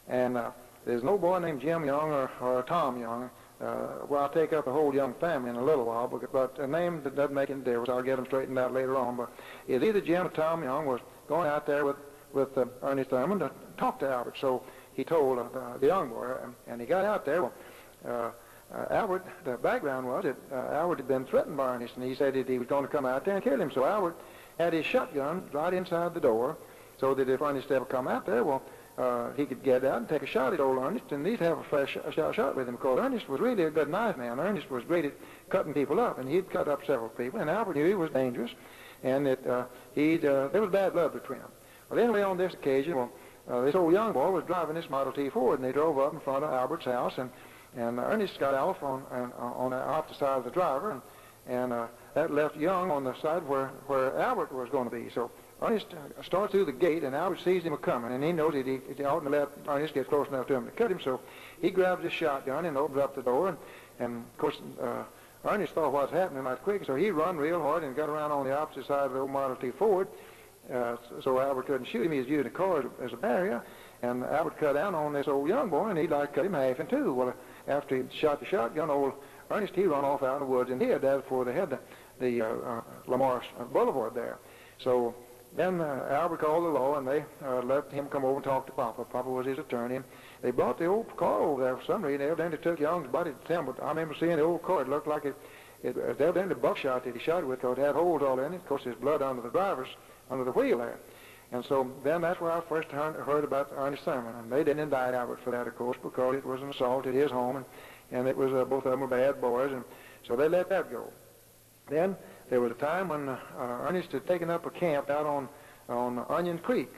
And there's no boy named Jim Young or Tom Young. Well, I'll take up the whole Young family in a little while, but a name that doesn't make any difference. I'll get them straightened out later on. But it's either Jim or Tom Young was going out there with Ernest Thurman to talk to Albert. So he told the young boy, and he got out there. Well, Albert, the background was that Albert had been threatened by Ernest, and he said that he was going to come out there and kill him. So Albert had his shotgun right inside the door, so that if Ernest ever come out there, well, he could get out and take a shot at old Ernest, and he'd have a fresh shot with him, because Ernest was really a good knife man. Ernest was great at cutting people up, and he'd cut up several people, and Albert knew he was dangerous, and that there was bad blood between them. Well, anyway, on this occasion, well, this old young boy was driving this Model T Ford, and they drove up in front of Albert's house, and Ernest got off on the opposite side of the driver, and that left Young on the side where Albert was going to be. So Ernest starts through the gate, and Albert sees him coming, and he knows that he oughtn't to let Ernest get close enough to him to cut him, so he grabs his shotgun and opens up the door, and of course, Ernest thought what was happening right quick, so he run real hard and got around on the opposite side of the old Model T Ford, so Albert couldn't shoot him. He was using the car as a barrier, and Albert cut down on this old young boy, and he'd like cut him half in two. Well, after he shot the shotgun, old Ernest, he run off out in the woods and hid that before they had the Lamar Boulevard there. So then Albert called the law, and they let him come over and talk to Papa. Papa was his attorney, and they brought the old car over there for some reason. They evidently took Young's body to town, but I remember seeing the old car. It looked like it evidently buckshot that he shot it with, because it had holes all in it. Of course, there's blood under the wheel there. And so then that's where I first heard about Ernest Thurman. And they didn't indict Albert for that, of course, because it was an assault at his home, and it was both of them were bad boys, and so they let that go. Then there was a time when Ernest had taken up a camp out on Onion Creek,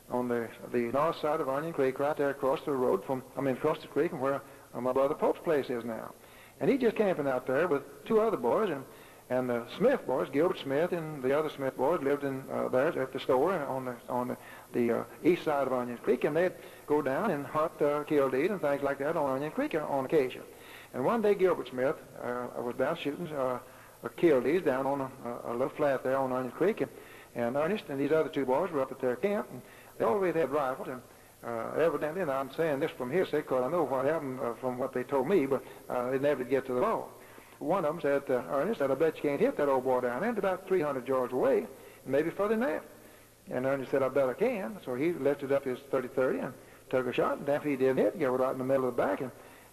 on the north side of Onion Creek, right there across across the creek from where my brother Pope's place is now. And he just camping out there with 2 other boys, and the Smith boys, Gilbert Smith and the other Smith boys, lived in there at the store on the east side of Onion Creek, and they'd go down and hunt killdeer and things like that on Onion Creek on occasion. And one day Gilbert Smith was down shooting killdeer down on a little flat there on Onion Creek, and Ernest and these other 2 boys were up at their camp, and they always had rifles, and evidently, and I'm saying this from hearsay because I know what happened from what they told me, but they never did get to the law. One of them said to Ernest, I bet you can't hit that old boy down there. It's about 300 yards away, maybe further than that. And Ernest said, I bet I can. So he lifted up his .30-30 and took a shot, and after he didn't hit, he got right in the middle of the back,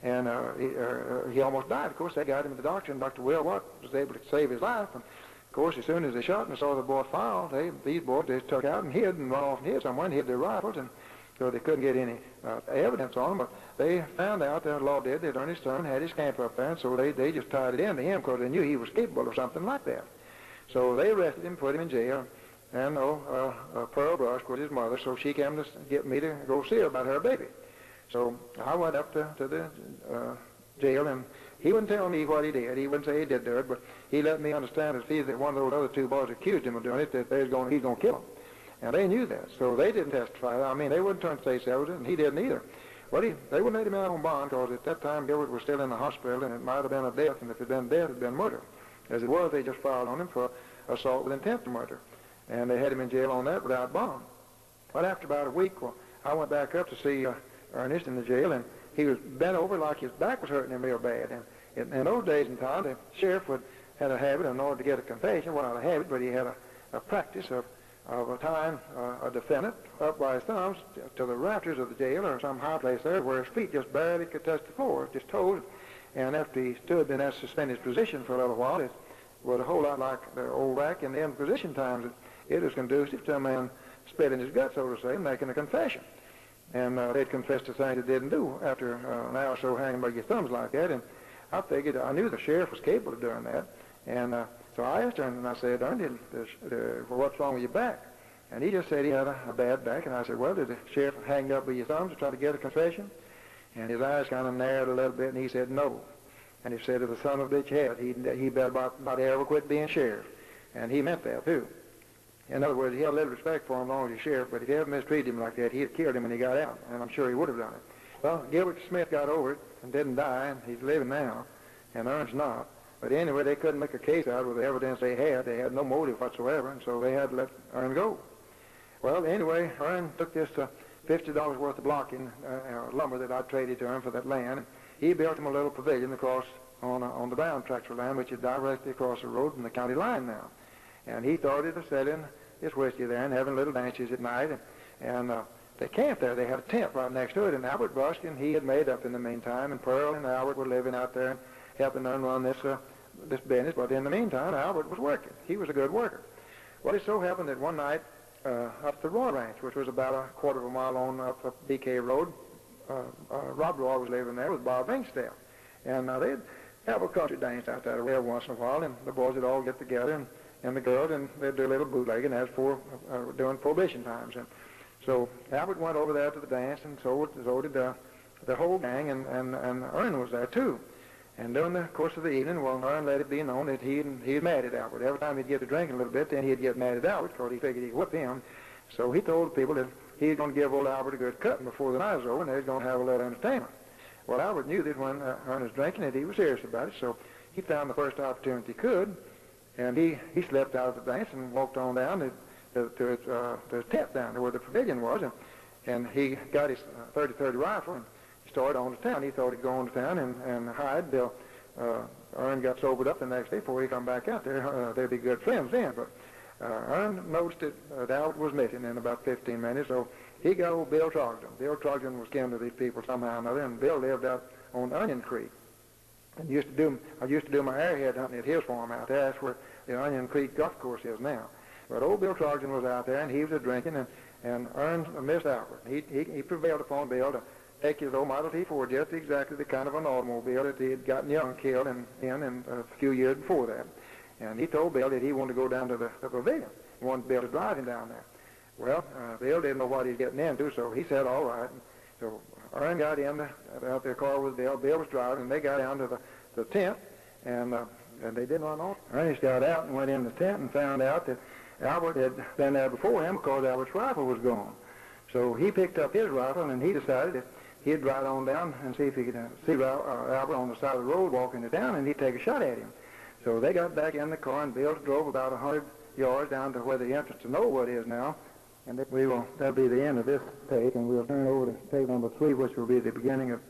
and he almost died. Of course, they got him to the doctor, and Dr. Will Watt was able to save his life. And of course, as soon as they shot him and saw the boy fall, these boys just took out and hid and run off and hid somewhere and hid their rifles, and so they couldn't get any evidence on him. But they found out, the law did, that Ernest's son had his camp up there, and so they just tied it into him because they knew he was capable of something like that. So they arrested him, put him in jail, and Pearl Brush was his mother, so she came to get me to go see her about her baby. So I went up to the jail, and he wouldn't tell me what he did. He wouldn't say he did do it, but he let me understand that one of those other two boys accused him of doing it, that he's going to kill him. And they knew that, so they didn't testify. I mean, they wouldn't turn state's evidence, and he didn't either. Well, they wouldn't let him out on bond because at that time Gilbert was still in the hospital, and it might have been a death, and if it had been death, it had been murder. As it was, they just filed on him for assault with intent to murder. And they had him in jail on that without bond. But after about a week, I went back up to see Ernest in the jail, and he was bent over like his back was hurting him real bad. And in those days and times, the sheriff had a habit, in order to get a confession, well, not a habit, but he had a practice of tying a defendant up by his thumbs to the rafters of the jail or some high place there where his feet just barely could touch the floor, just toes. And after he stood in that suspended position for a little while, it was a whole lot like the old rack in the imposition times. It was conducive to a man spitting his guts, so to say, and making a confession. And they'd confess to things they didn't do after an hour or so hanging by your thumbs like that. And I figured, I knew the sheriff was capable of doing that. And so I asked him, and I said, Ernest, well, what's wrong with your back? And he just said he had a bad back. And I said, well, did the sheriff hang you up by your thumbs to try to get a confession? And his eyes kind of narrowed a little bit, and he said, no. And he said, if the son of a bitch had, he better about ever quit being sheriff. And he meant that, too. In other words, he had a little respect for him as long as he's sheriff, but if he ever mistreated him like that, he'd have killed him when he got out, and I'm sure he would have done it. Well, Gilbert Smith got over it and didn't die, and he's living now, and Ernest not. But anyway, they couldn't make a case out with the evidence they had. They had no motive whatsoever, and so they had to let Ern go. Well, anyway, Ern took this $50 worth of blocking lumber that I traded to him for that land. He built him a little pavilion across on the Brown tractor land, which is directly across the road from the county line now. And he started selling his whiskey there and having little dances at night. And they camped there. They had a tent right next to it. And Albert Ruskin, he had made up in the meantime. And Pearl and Albert were living out there and helping them run this business. But in the meantime, Albert was working. He was a good worker. Well, it so happened that one night up the Roy Ranch, which was about a quarter of a mile on up BK Road, Rob Roy was living there with Bob Ringstaff. And they'd have a country dance out there every once in a while. And the boys would all get together and the girls, and they'd do a little bootlegging as for during prohibition times. And so Albert went over there to the dance, and so did the whole gang, and Ern was there too. And during the course of the evening, well, Ern let it be known that he'd mad at Albert. Every time he'd get to drinking a little bit, then he'd get mad at Albert because he figured he'd whip him. So he told the people that he was going to give old Albert a good cutting before the night was over, and they was going to have a little entertainment. Well, Albert knew that when Ern was drinking that he was serious about it, so he found the first opportunity he could. And he slept out of the dance and walked on down to his tent down there where the pavilion was. And he got his .30-30 rifle and he started on to town. He thought he'd go on to town and hide till Ern got sobered up the next day before he come back out there. They'd be good friends then. But Ern noticed that Albert was missing in about 15 minutes. So he got old Bill Trogdon. Bill Trogdon was kin to these people somehow or another. And Bill lived out on Onion Creek. And I used to do my airhead hunting at his farm out there. That's where the Onion Creek golf course is now. But old Bill Trogdon was out there, and he was a-drinking, and Ern missed Albert. He prevailed upon Bill to take his old Model T4, just exactly the kind of an automobile that he had gotten young killed in a few years before that. And he told Bill that he wanted to go down to the pavilion. He wanted Bill to drive him down there. Well, Bill didn't know what he was getting into, so he said, all right. And so Ern got in out their car with Bill. Bill was driving, and they got down to the tent, and they didn't run off. Ernest got out and went in the tent and found out that Albert had been there before him because Albert's rifle was gone. So he picked up his rifle, and he decided that he'd ride on down and see if he could see Albert on the side of the road walking to town, and he'd take a shot at him. So they got back in the car, and Bill drove about 100 yards down to where the entrance to Knollwood is now. And that'll be the end of this tape, and we'll turn over to tape number 3, which will be the beginning of